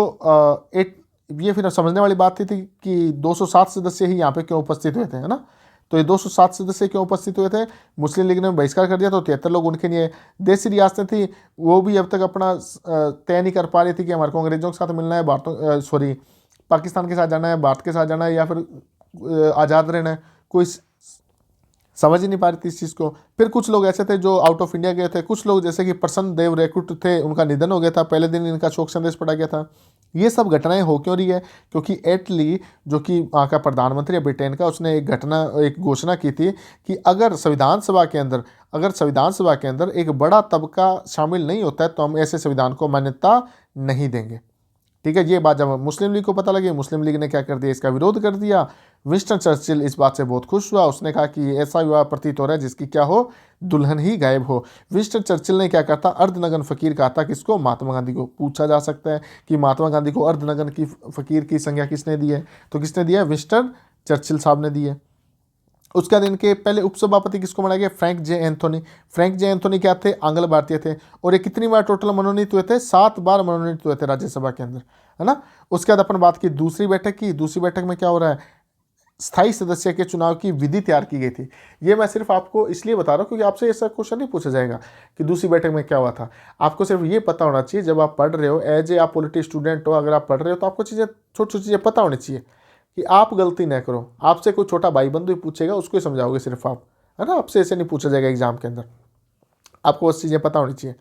एक ये फिर समझने वाली बात थी कि 207 सदस्य ही यहाँ पे क्यों उपस्थित हुए थे, है ना। तो ये 207 सदस्य क्यों उपस्थित हुए थे, मुस्लिम लीग ने बहिष्कार कर दिया तो 73 लोग उनके लिए। देसी रियासतें थी वो भी अब तक अपना तय नहीं कर पा रही थी कि हमारे को अंग्रेजों के साथ मिलना है, भारत पाकिस्तान के साथ जाना है, भारत के साथ जाना है, या फिर आज़ाद रहना है, कोई समझ ही नहीं पा रही थी इस चीज़ को। फिर कुछ लोग ऐसे थे जो आउट ऑफ इंडिया गए थे, कुछ लोग जैसे कि प्रसन्न देव रेकुट थे, उनका निधन हो गया था, पहले दिन इनका शोक संदेश पढ़ा गया था। ये सब घटनाएं हो क्यों रही है, क्योंकि एटली जो कि वहाँ का प्रधानमंत्री है ब्रिटेन का, उसने एक घोषणा की थी कि अगर संविधान सभा के अंदर एक बड़ा तबका शामिल नहीं होता है तो हम ऐसे संविधान को मान्यता नहीं देंगे। ठीक है, ये बात जब मुस्लिम लीग को पता लगी, मुस्लिम लीग ने क्या कर दिया, इसका विरोध कर दिया। विंस्टन चर्चिल इस बात से बहुत खुश हुआ, उसने कहा कि ऐसा विवाह प्रतीत हो रहा है जिसकी क्या हो, दुल्हन ही गायब हो। विंस्टन चर्चिल ने क्या कहा था, अर्धनग्न फकीर कहा था, किसको, महात्मा गांधी को। पूछा जा सकता है कि महात्मा गांधी को अर्धनग्न की फकीर की संज्ञा किसने दी है, तो किसने दिया है, विंस्टन चर्चिल साहब ने दी है। उसके बाद इनके पहले उपसभापति किसको बनाया गया, फ्रैंक जे एंथोनी। फ्रैंक जे एंथोनी क्या थे, आंग्ल भारतीय थे, और ये कितनी बार टोटल मनोनीत हुए थे, 7 बार मनोनीत हुए थे राज्यसभा के अंदर, है ना। उसके बाद अपन बात की दूसरी बैठक की। दूसरी बैठक में क्या हो रहा है, स्थायी सदस्य के चुनाव की विधि तैयार की गई थी। ये मैं सिर्फ आपको इसलिए बता रहा हूँ क्योंकि आपसे ऐसा क्वेश्चन नहीं पूछा जाएगा कि दूसरी बैठक में क्या हुआ था। आपको सिर्फ ये पता होना चाहिए, जब आप पढ़ रहे हो, एज ए आप पॉलिटी स्टूडेंट हो, अगर आप पढ़ रहे हो तो आपको चीज़ें, छोटी छोटी चीज़ें पता होनी चाहिए कि आप गलती न करो। आपसे कोई छोटा भाई बंधु ही पूछेगा, उसको ही समझाओगे सिर्फ आप, है ना। आपसे ऐसे नहीं पूछा जाएगा एग्जाम के अंदर, आपको बस चीज़ें पता होनी चाहिए।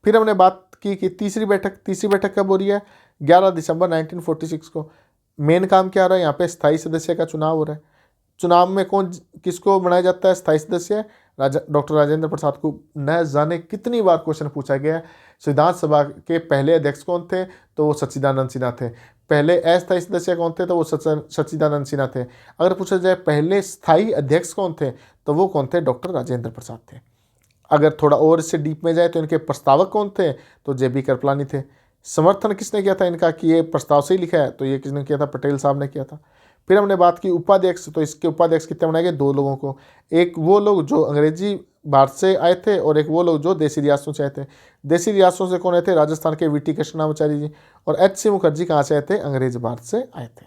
फिर हमने बात की कि तीसरी बैठक कब हो रही है, 11 दिसंबर 1946 को। मेन काम क्या रहा है यहाँ पे, स्थायी सदस्य का चुनाव हो रहा है। चुनाव में कौन किसको बनाया जाता है, स्थायी सदस्य, डॉक्टर राजेंद्र प्रसाद को। न जाने कितनी बार क्वेश्चन पूछा गया है। संविधान सभा के पहले अध्यक्ष कौन थे, तो वो सच्चिदानंद सिन्हा थे। पहले अस्थायी सदस्य कौन थे, तो वो सच्चिदानंद सिन्हा थे। अगर पूछा जाए पहले स्थायी अध्यक्ष कौन थे, तो वो कौन थे, डॉक्टर राजेंद्र प्रसाद थे। अगर थोड़ा और इससे डीप में जाए तो इनके प्रस्तावक कौन थे, तो JB कृपलानी थे। समर्थन किसने किया था इनका कि ये प्रस्ताव से ही लिखा है, तो ये किसने किया था, पटेल साहब ने किया था। फिर हमने बात की उपाध्यक्ष, तो इसके उपाध्यक्ष कितने बनाए गए, 2 लोगों को। एक वो लोग जो अंग्रेजी भारत से आए थे, और एक वो लोग जो देसी रियासतों से आए थे। देसी रियासतों से कौन आए थे, राजस्थान के VT कृष्णामाचारी जी, और HC मुखर्जी कहाँ से आए थे, अंग्रेज भारत से आए थे।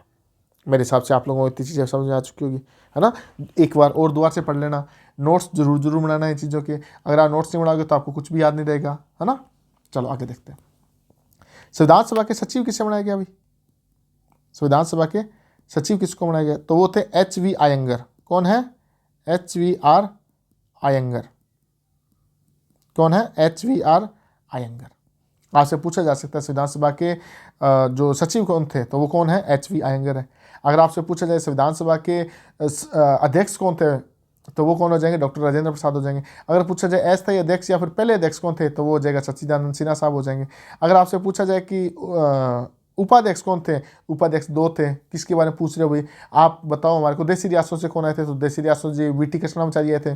मेरे हिसाब से आप लोगों को इतनी चीज़ें समझ में आ चुकी होगी, है ना। एक बार और दोबारा से पढ़ लेना, नोट्स जरूर बनाना है चीज़ों के। अगर आप नोट्स नहीं बनाओगे तो आपको कुछ भी याद नहीं रहेगा, है ना। चलो आगे देखते हैं। संविधान सभा के सचिव किसे बनाया गया अभी, संविधान सभा के सचिव किसको बनाया गया, तो वो थे HV आयंगर। कौन है, HVR आयंगर। कौन है, HVR आयंगर। आपसे पूछा जा सकता है संविधान सभा के जो सचिव कौन थे, तो वो कौन है, HV आयंगर है। अगर आपसे पूछा जाए संविधान सभा के अध्यक्ष कौन थे, तो वो कौन हो जाएंगे, डॉक्टर राजेंद्र प्रसाद हो जाएंगे। अगर पूछा जाए अस्थायी अध्यक्ष या फिर पहले अध्यक्ष कौन थे, तो वो हो जाएगा सच्चिदानंद सिन्हा साहब हो जाएंगे। अगर आपसे पूछा जाए कि उपाध्यक्ष कौन थे, उपाध्यक्ष 2 थे। किसके बारे में पूछ रहे हो भाई, आप बताओ हमारे को। देसी रियासतों से कौन आए थे, तो देसी रियासतों से VT कृष्णामाचारी आए थे।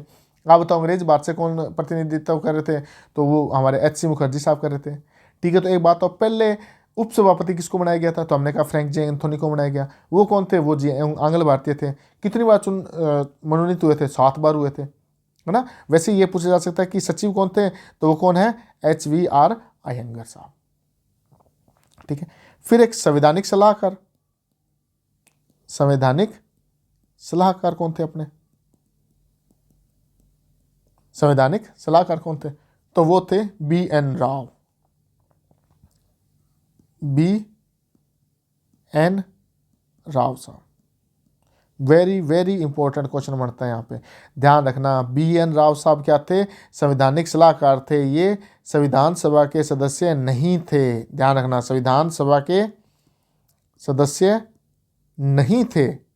आप बताओ अंग्रेज भारत से कौन प्रतिनिधित्व कर रहे थे, तो वो हमारे HC मुखर्जी साहब कर रहे थे। ठीक है, तो एक बात, तो पहले उपसभापति किसको बनाया गया था, तो हमने कहा फ्रैंक जे एंथोनी को बनाया गया। वो कौन थे, वो जी आंग्ल भारतीय थे। कितनी बार मनोनीत हुए थे, 7 बार हुए थे, है ना। वैसे ये पूछा जा सकता है कि सचिव कौन थे, तो वो कौन है, HVR अयंगर साहब। ठीक है, फिर एक संवैधानिक सलाहकार, संवैधानिक सलाहकार कौन थे अपने, संवैधानिक सलाहकार कौन थे, तो वो थे BN राव, BN राव साहब। वेरी वेरी इंपॉर्टेंट क्वेश्चन बनता है यहाँ पे, ध्यान रखना। BN राव साहब क्या थे, संवैधानिक सलाहकार थे, ये संविधान सभा के सदस्य नहीं थे, ध्यान रखना, संविधान सभा के सदस्य नहीं थे।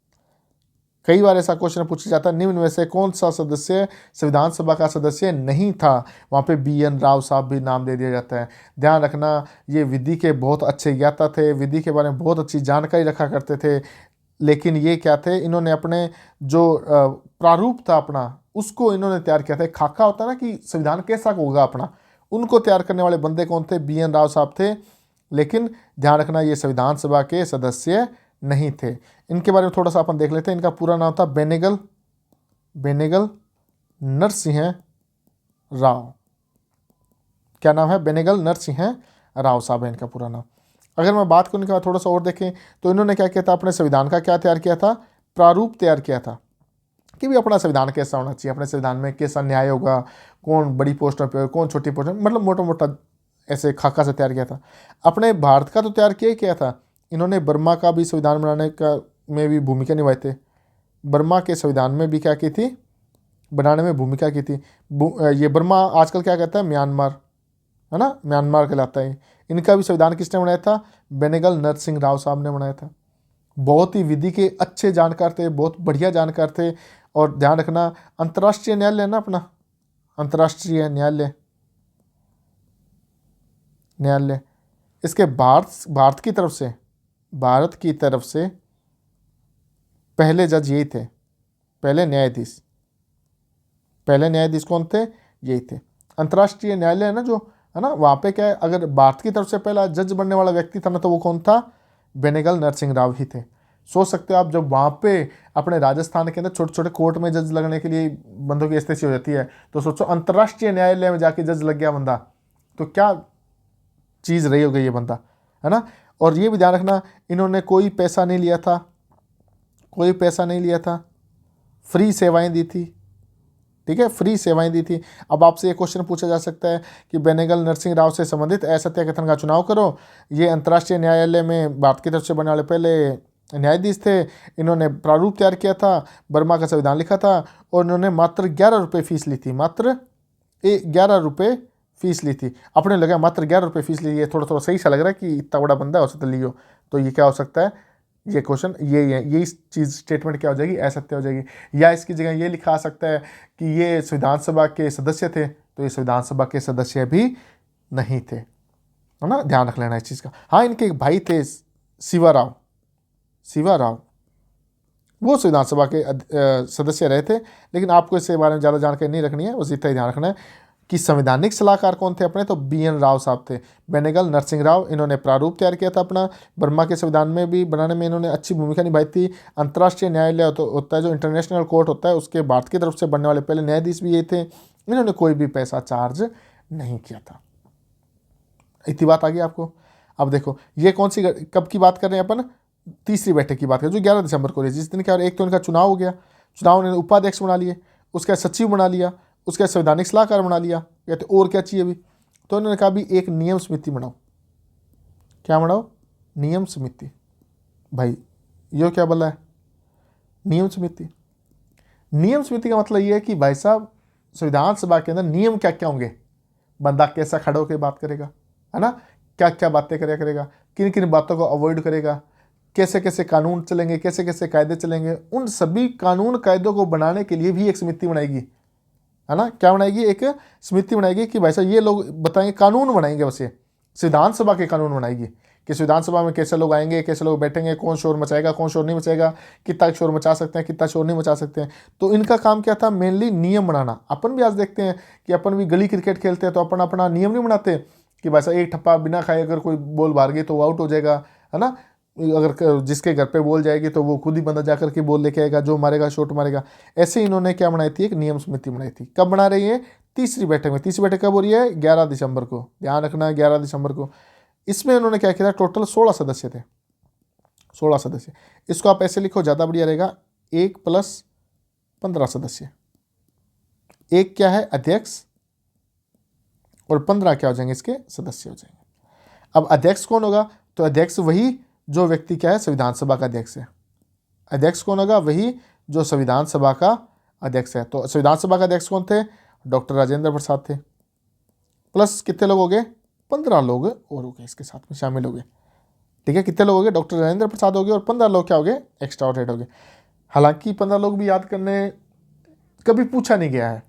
कई बार ऐसा क्वेश्चन पूछा जाता है, निम्न में से कौन सा सदस्य संविधान सभा का सदस्य नहीं था, वहाँ पे BN राव साहब भी नाम दे दिया जाता है। ध्यान रखना, ये विधि के बहुत अच्छे ज्ञाता थे, विधि के बारे में बहुत अच्छी जानकारी रखा करते थे, लेकिन ये क्या थे, इन्होंने अपने जो प्रारूप था अपना, उसको इन्होंने तैयार किया था। खाका होता है ना कि संविधान कैसा होगा अपना, उनको तैयार करने वाले बंदे कौन थे, BN राव साहब थे। लेकिन ध्यान रखना, ये संविधान सभा के सदस्य नहीं थे। इनके बारे में थोड़ा सा अपन देख लेते हैं। इनका पूरा नाम था बेनेगल नरसिंह राव। क्या नाम है, बेनेगल नरसिंह राव साहब है इनका पूरा नाम। अगर मैं बात करूँ इनका थोड़ा सा और देखें, तो इन्होंने क्या किया था, अपने संविधान का क्या तैयार किया था, प्रारूप तैयार किया था कि भी अपना संविधान कैसा होना चाहिए, अपने संविधान में कैसा न्याय होगा, कौन बड़ी पोस्टों पे, कौन छोटी पोस्ट, मतलब मोटा मोटा ऐसे खाका से तैयार किया था। अपने भारत का तो तैयार किया था इन्होंने, बर्मा का भी संविधान बनाने का में भी भूमिका निभाई थी। बर्मा के संविधान में भी क्या की थी, बनाने में भूमिका की थी। ये बर्मा आजकल क्या कहता है, म्यांमार, है ना, म्यांमार कहलाता है। इनका भी संविधान किसने बनाया था, बेनेगल नरसिंह राव साहब ने बनाया था। बहुत ही विधि के अच्छे जानकार थे, बहुत बढ़िया जानकार थे। और ध्यान रखना, अंतर्राष्ट्रीय न्यायालय ना अपना, अंतर्राष्ट्रीय न्यायालय इसके भारत की तरफ से पहले जज यही थे, पहले न्यायाधीश कौन थे, यही थे। अंतर्राष्ट्रीय न्यायालय है ना जो, है ना, वहाँ पे क्या है, अगर भारत की तरफ से पहला जज बनने वाला व्यक्ति था ना, तो वो कौन था, बेनेगल नरसिंह राव ही थे। सोच सकते हो आप, जब वहाँ पे अपने राजस्थान के अंदर छोटे छोटे कोर्ट में जज लगने के लिए बंदों की स्थिति हो जाती है, तो सोचो अंतर्राष्ट्रीय न्यायालय में जाके जज लग गया बंदा, तो क्या चीज़ रही होगी ये बंदा, है ना। और ये भी ध्यान रखना, इन्होंने कोई पैसा नहीं लिया था, फ्री सेवाएं दी थी, ठीक है, फ्री सेवाएं दी थी। अब आपसे ये क्वेश्चन पूछा जा सकता है कि बेनेगल नरसिंह राव से संबंधित असत्य कथन का चुनाव करो। ये अंतर्राष्ट्रीय न्यायालय में भारत की तरफ से बनने वाले पहले न्यायाधीश थे। इन्होंने प्रारूप तैयार किया था, बर्मा का संविधान लिखा था, और इन्होंने मात्र 11 रुपये फीस ली थी, मात्र 11 रुपये फीस ली थी। अपने लगा मात्र 11 रुपये फीस ली, ये थोड़ा सही सा लग रहा है कि इतना बड़ा बंदा हो सकता लियो, तो ये क्या हो सकता है, ये क्वेश्चन यही चीज़ स्टेटमेंट क्या हो जाएगी, असत्य हो जाएगी। या इसकी जगह ये लिखा आ सकता है कि ये संविधान सभा के सदस्य थे, तो ये संविधान सभा के सदस्य भी नहीं थे, है ना, ध्यान रख लेना इस चीज़ का। हाँ, इनके एक भाई थे शिवा राव, वो संविधान सभा के सदस्य रहे थे, लेकिन आपको इसके बारे में ज़्यादा जानकारी नहीं रखनी है, बस इतना ही ध्यान रखना है कि संवैधानिक सलाहकार कौन थे अपने, तो BN राव साहब थे, बेनेगल नरसिंह राव। इन्होंने प्रारूप तैयार किया था अपना, बर्मा के संविधान में भी बनाने में इन्होंने अच्छी भूमिका निभाई थी। अंतर्राष्ट्रीय न्यायालय होता है जो इंटरनेशनल कोर्ट होता है, उसके भारत की तरफ से बनने वाले पहले न्यायाधीश भी ये थे। इन्होंने कोई भी पैसा चार्ज नहीं किया था। इतनी बात आ गई आपको। अब देखो, ये कौन सी, कब की बात कर रहे हैं अपन, तीसरी बैठक की बात करें जो 11 दिसंबर को रही, जिस दिन क्या, एक तो इनका चुनाव हो गया, चुनाव ने उपाध्यक्ष बना लिए, उसका सचिव बना लिया, उसका संवैधानिक सलाहकार बना लिया, कहते और क्या चाहिए अभी, तो इन्होंने कहा भी एक नियम समिति बनाओ। क्या बनाओ, नियम समिति। भाई यो क्या बोला है, नियम समिति का मतलब ये है कि भाई साहब संविधान सभा के अंदर नियम क्या क्या होंगे, बंदा कैसा खड़ा होकर बात करेगा, है ना, क्या क्या बातें करेगा, किन किन बातों को अवॉइड करेगा, कैसे कैसे कानून चलेंगे, कैसे कैसे कायदे चलेंगे, उन सभी कानून कायदों को बनाने के लिए भी एक समिति बनाएगी, है ना। क्या बनाएगी, एक समिति बनाएगी कि भाई साहब ये लोग बताएंगे, कानून बनाएंगे, बस ये संविधान सभा के कानून बनाएगी कि संविधान सभा में कैसे लोग आएंगे, कैसे लोग बैठेंगे, कौन शोर मचाएगा, कौन शोर नहीं मचाएगा, कितना शोर मचा सकते हैं, कितना शोर नहीं मचा सकते हैं। तो इनका काम क्या था, मेनली नियम बनाना। अपन भी आज देखते हैं कि अपन भी गली क्रिकेट खेलते हैं, तो अपन अपना नियम नहीं बनाते कि भाई साहब एक ठप्पा बिना खाए अगर कोई बॉल बाहर गई तो वो आउट हो जाएगा, है ना। अगर जिसके घर पे बोल जाएगी तो वो खुद ही बंदा जाकर के बोल लेके आएगा, जो मारेगा शॉट मारेगा। ऐसे इन्होंने क्या बनाई थी, एक नियम समिति बनाई थी। कब बना रही है, तीसरी बैठक में। तीसरी बैठक कब हो रही है, 11 दिसंबर को, ध्यान रखना 11 दिसंबर को। इसमें उन्होंने क्या किया, टोटल 16 सदस्य थे, 16 सदस्य। इसको आप ऐसे लिखो, ज़्यादा बढ़िया रहेगा, 1 + 15 सदस्य। एक क्या है, अध्यक्ष, और 15 क्या हो जाएंगे, इसके सदस्य हो जाएंगे। अब अध्यक्ष कौन होगा, तो अध्यक्ष वही जो व्यक्ति क्या है, संविधान सभा का अध्यक्ष है। अध्यक्ष कौन होगा, वही जो संविधान सभा का अध्यक्ष है। तो संविधान सभा का अध्यक्ष कौन थे, डॉक्टर राजेंद्र प्रसाद थे। प्लस कितने लोग हो गए, 15 लोग और हो गए, इसके साथ में शामिल हो गए। ठीक है, कितने लोग हो गए, डॉक्टर राजेंद्र प्रसाद हो गए, और 15 लोग क्या हो गए, एक्स्ट्रा ऑर्डिनेट हो गए। हालांकि 15 लोग भी याद करने कभी पूछा नहीं गया है,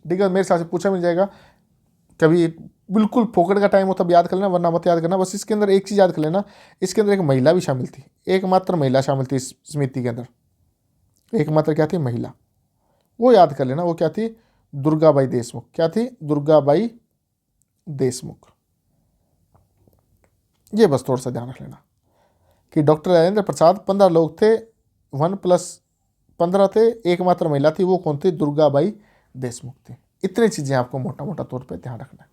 ठीक है, मेरे हिसाब से पूछा मिल जाएगा कभी, बिल्कुल फोकट का टाइम हो तब याद कर लेना, वरना मत याद करना। बस इसके अंदर एक चीज़ याद कर लेना, इसके अंदर एक महिला भी शामिल थी, एकमात्र महिला शामिल थी इस समिति के अंदर। एकमात्र क्या थी, महिला, वो याद कर लेना, वो क्या थी, दुर्गाबाई देशमुख। क्या थी, दुर्गाबाई देशमुख। ये बस थोड़ा सा ध्यान रख लेना कि डॉक्टर राजेंद्र प्रसाद, 15 लोग थे, 1 + 15 थे, एकमात्र महिला थी, वो कौन थी, दुर्गाबाई देशमुख थी। इतनी चीज़ें आपको मोटा मोटा तौर पे ध्यान रखना है,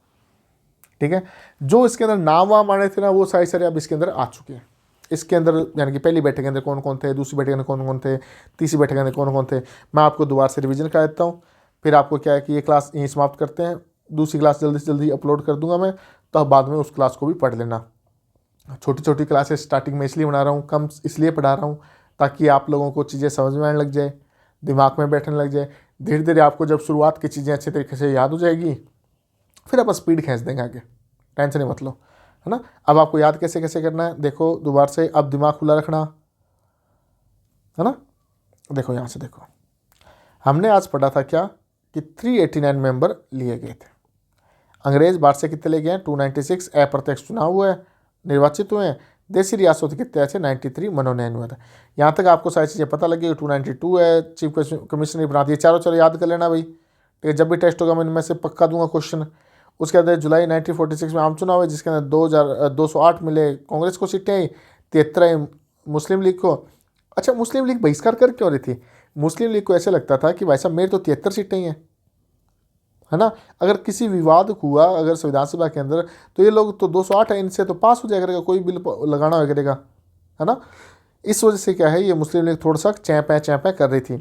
ठीक है। जो इसके अंदर नाम वाम आने थे ना, वो सारे अब इसके अंदर आ चुके हैं। इसके अंदर यानी कि पहली बैठक के अंदर कौन कौन थे, दूसरी बैठक के अंदर कौन कौन थे, तीसरी बैठक के अंदर कौन कौन थे, मैं आपको दोबारा से रिवीजन करा देता हूँ। फिर आपको क्या है कि ये क्लास यहीं समाप्त करते हैं, दूसरी क्लास जल्दी से जल्दी अपलोड कर दूंगा मैं, तो बाद में उस क्लास को भी पढ़ लेना। छोटी छोटी क्लासेस स्टार्टिंग में इसलिए बना रहा हूँ, कम इसलिए पढ़ा रहा हूँ ताकि आप लोगों को चीज़ें समझ में आने लग जाए, दिमाग में बैठने लग जाए। धीरे धीरे आपको जब शुरुआत की चीज़ें अच्छे तरीके से याद हो जाएगी, फिर आप स्पीड खींच देंगे आगे, टेंशन मत लो, है ना। अब आपको याद कैसे कैसे करना है, देखो दोबारा से, अब दिमाग खुला रखना, है ना। देखो यहाँ से देखो, हमने आज पढ़ा था क्या कि 389 मेंबर लिए गए थे। अंग्रेज बाहर से कितने ले गए हैं, 296 अप्रत्यक्ष चुनाव हुआ है, निर्वाचित हुए हैं। देसी रियासत कितने ऐसे 93 मनोनयन हुआ था। यहाँ तक आपको सारी चीज़ें पता लगी, 292 है, चीफ कमिश्नर बनाती है। चारों याद कर लेना भाई, ठीक है। जब भी टेस्ट होगा मैं इनमें से पक्का दूंगा क्वेश्चन। उसके बाद जुलाई 1946 में आम चुनाव है, जिसके अंदर 208 मिले कांग्रेस को सीटें आई, 73 मुस्लिम लीग को। अच्छा, मुस्लिम लीग बहिष्कार कर क्यों रही थी, मुस्लिम लीग को ऐसे लगता था कि भाई साहब मेरे तो 73 सीटें ही हैं, है ना। अगर किसी विवाद हुआ अगर संविधान सभा के अंदर, तो ये लोग तो 208 है, इनसे तो पास हो जाया करेगा, कोई बिल लगाना हो करेगा, है ना। इस वजह से क्या है, ये मुस्लिम लीग थोड़ा सा चैंपै कर रही थी।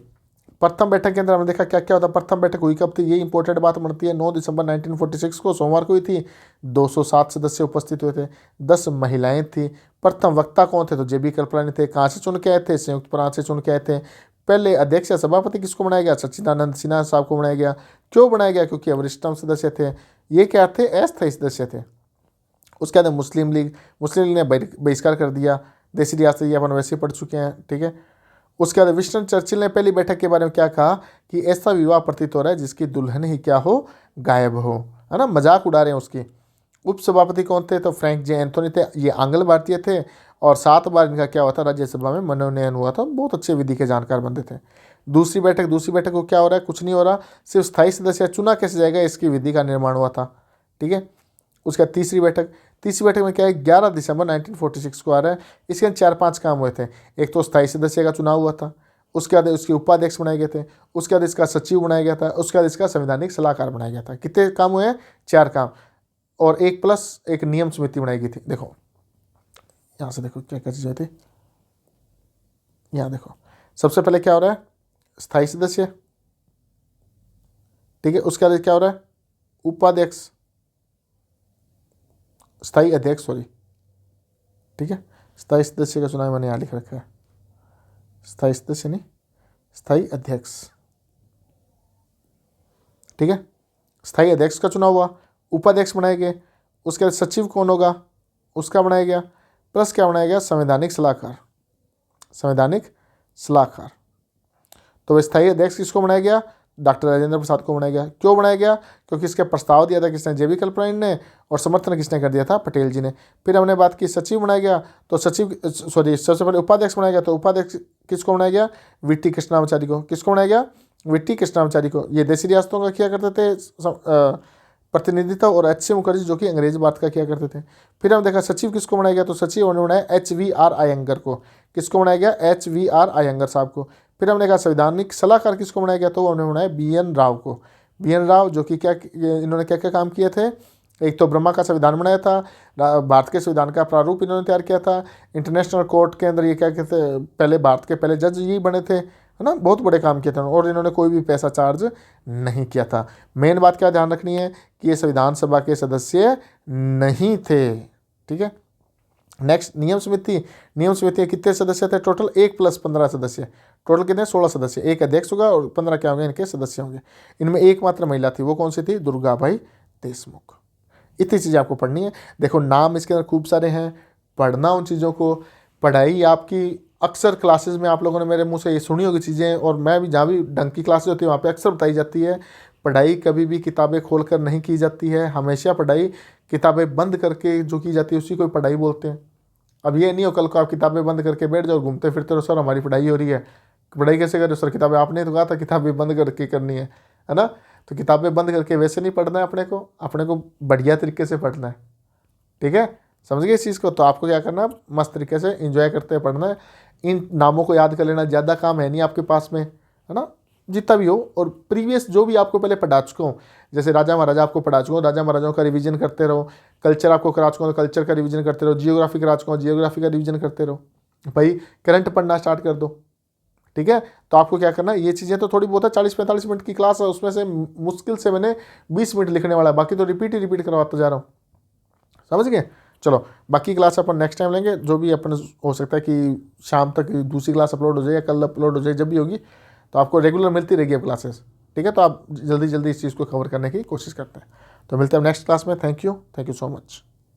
प्रथम बैठक के अंदर हमने देखा क्या क्या होता है। प्रथम बैठक हुई कब थी, ये इंपॉर्टेंट बात बनती है, 9 दिसंबर 1946 को, सोमवार को हुई थी। 207 सदस्य उपस्थित हुए थे, 10 महिलाएं थी। प्रथम वक्ता कौन थे, तो JB कृपलानी थे। कहाँ से चुन के आए थे, संयुक्त प्रांत से चुन के आए थे। पहले अध्यक्ष या सभापति किसको बनाया गया, सच्चिदानंद सिन्हा साहब को बनाया गया। क्यों बनाया गया, क्योंकि वरिष्ठतम सदस्य थे। ये क्या थे, अस्थायी सदस्य थे। उसके बाद मुस्लिम लीग ने बहिष्कार कर दिया। देसी रियासत ये अपन वैसे ही पढ़ चुके हैं, ठीक है। उसके बाद विंस्टन चर्चिल ने पहली बैठक के बारे में क्या कहा कि ऐसा विवाह प्रतीत हो रहा है जिसकी दुल्हन ही क्या हो, गायब हो, है ना, मजाक उड़ा रहे हैं उसकी। उपसभापति कौन थे, तो फ्रैंक जे एंथोनी थे, ये आंग्ल भारतीय थे, और 7 बार इनका क्या हुआ था, राज्यसभा में मनोनयन हुआ था। बहुत अच्छे विधि के जानकार बंदे थे। दूसरी बैठक को क्या हो रहा है, कुछ नहीं हो रहा, सिर्फ स्थायी सदस्य चुना कैसे जाएगा, इसकी विधि का निर्माण हुआ था, ठीक है। उसके बाद तीसरी बैठक में क्या है, 11 दिसंबर 1946 को आ रहा है। इसके अंदर 4-5 काम हुए थे। एक तो स्थायी सदस्य का चुनाव हुआ था, उसके बाद उसके उपाध्यक्ष बनाए गए थे, उसके बाद इसका सचिव बनाया गया था, उसके बाद इसका संवैधानिक सलाहकार बनाया गया था। कितने काम हुए हैं, 4 काम, और 1 + एक नियम समिति बनाई गई थी। देखो यहाँ से देखो क्या क्या चीज़ें थी, यहाँ देखो सबसे पहले क्या हो रहा है, स्थायी सदस्य, ठीक है। उसके बाद क्या हो रहा है, उपाध्यक्ष, स्थायी अध्यक्ष, सॉरी, ठीक है। स्थायी सदस्य का चुनाव मैंने यहाँ लिख रखा है, स्थायी सदस्य नहीं, स्थायी अध्यक्ष, ठीक है। स्थायी अध्यक्ष का चुनाव हुआ, उपाध्यक्ष बनाए गए। उसके बाद सचिव कौन होगा, उसका बनाया गया। प्लस क्या बनाया गया, संवैधानिक सलाहकार। तो स्थायी अध्यक्ष किसको बनाया गया, डॉक्टर राजेंद्र प्रसाद को बनाया गया। क्यों बनाया गया, क्योंकि इसका प्रस्ताव दिया था किसने, JB कृपलानी ने, और समर्थन किसने कर दिया था, पटेल जी ने। फिर हमने बात की सचिव बनाया गया, तो सबसे पहले उपाध्यक्ष बनाया गया। तो उपाध्यक्ष किसको बनाया गया, VT कृष्णामाचारी को। किसको बनाया गया, VT कृष्णामाचारी को। ये देसी रियासतों का किया करते थे प्रतिनिधित्व, और एच.सी. मुखर्जी जो कि अंग्रेज भारत का किया करते थे। फिर हम देखा सचिव किसको बनाया गया, तो सचिव उन्होंने बनाया H.V.R. अयंगर को। किसको बनाया गया, H.V.R. अयंगर साहब को। फिर हमने कहा संवैधानिक सलाहकार किसको बनाया गया, तो उन्होंने बनाया B.N. राव को। B.N. राव जो कि क्या इन्होंने क्या क्या काम किए थे, एक तो ब्रह्मा का संविधान बनाया था, भारत के संविधान का प्रारूप इन्होंने तैयार किया था, इंटरनेशनल कोर्ट के अंदर ये क्या कहते हैं, पहले भारत के पहले जज यही बने थे, है ना, बहुत बड़े काम किए थे, और इन्होंने कोई भी पैसा चार्ज नहीं किया था। मेन बात क्या ध्यान रखनी है कि ये संविधान सभा के सदस्य नहीं थे, ठीक है। नेक्स्ट नियम समिति। नियम समिति कितने सदस्य थे, टोटल 1+15 सदस्य, टोटल कितने 16 सदस्य, एक अध्यक्ष होगा और 15 क्या होंगे इनके सदस्य होंगे। इनमें एकमात्र महिला थी, वो कौन सी थी, दुर्गाबाई देशमुख। इतनी चीज़ें आपको पढ़नी है। देखो नाम इसके अंदर खूब सारे हैं, पढ़ना उन चीज़ों को। पढ़ाई आपकी अक्सर क्लासेस में आप लोगों ने मेरे मुंह से ये सुनी होगी चीज़ें, और मैं भी जहाँ भी ढंग की क्लासेस होती है वहाँ पे अक्सर बताई जाती है, पढ़ाई कभी भी किताबें खोलकर नहीं की जाती है, हमेशा पढ़ाई किताबें बंद करके जो की जाती है उसी को पढ़ाई बोलते हैं। अब ये नहीं हो कल को आप किताबें बंद करके बैठ जाओ, घूमते फिरते रहो, सर हमारी पढ़ाई हो रही है। पढ़ाई कैसे करो सर, किताबें आपने तो कहा था किताबें बंद करके करनी है ना। तो किताबें बंद करके वैसे नहीं पढ़ना है, अपने को बढ़िया तरीके से पढ़ना है, ठीक है, समझ गए इस चीज़ को। तो आपको क्या करना है, मस्त तरीके से एंजॉय करते हुए पढ़ना है। इन नामों को याद कर लेना, ज़्यादा काम है नहीं आपके पास में, है ना, जितना भी हो। और प्रीवियस जो भी आपको पहले पढ़ा चुका हूँ, जैसे राजा महाराजा आपको पढ़ा चुका हूँ, राजा महाराजाओं का रिवीजन करते रहो। कल्चर आपको करा चुका हूँ तो कल्चर का रिवीजन करते रहो। जियोग्राफी करा चुका हूँ, जियोग्राफी का रिवीजन करते रहो। भाई करंट पढ़ना स्टार्ट कर दो, ठीक है। तो आपको क्या करना है, ये चीज़ें तो थोड़ी बहुत है, 40-45 मिनट की क्लास है, उसमें से मुश्किल से मैंने 20 मिनट लिखने वाला है, बाकी तो रिपीट ही रिपीट करवाता जा रहा हूँ, समझ गए। चलो बाकी क्लास अपन नेक्स्ट टाइम लेंगे, जो भी अपन हो सकता है कि शाम तक दूसरी क्लास अपलोड हो जाए या कल अपलोड हो जाए, जब भी होगी तो आपको रेगुलर मिलती रहेगी अब क्लासेस, ठीक है। तो आप जल्दी जल्दी इस चीज़ को कवर करने की कोशिश करते हैं। तो मिलते हैं नेक्स्ट क्लास में। Thank you so much.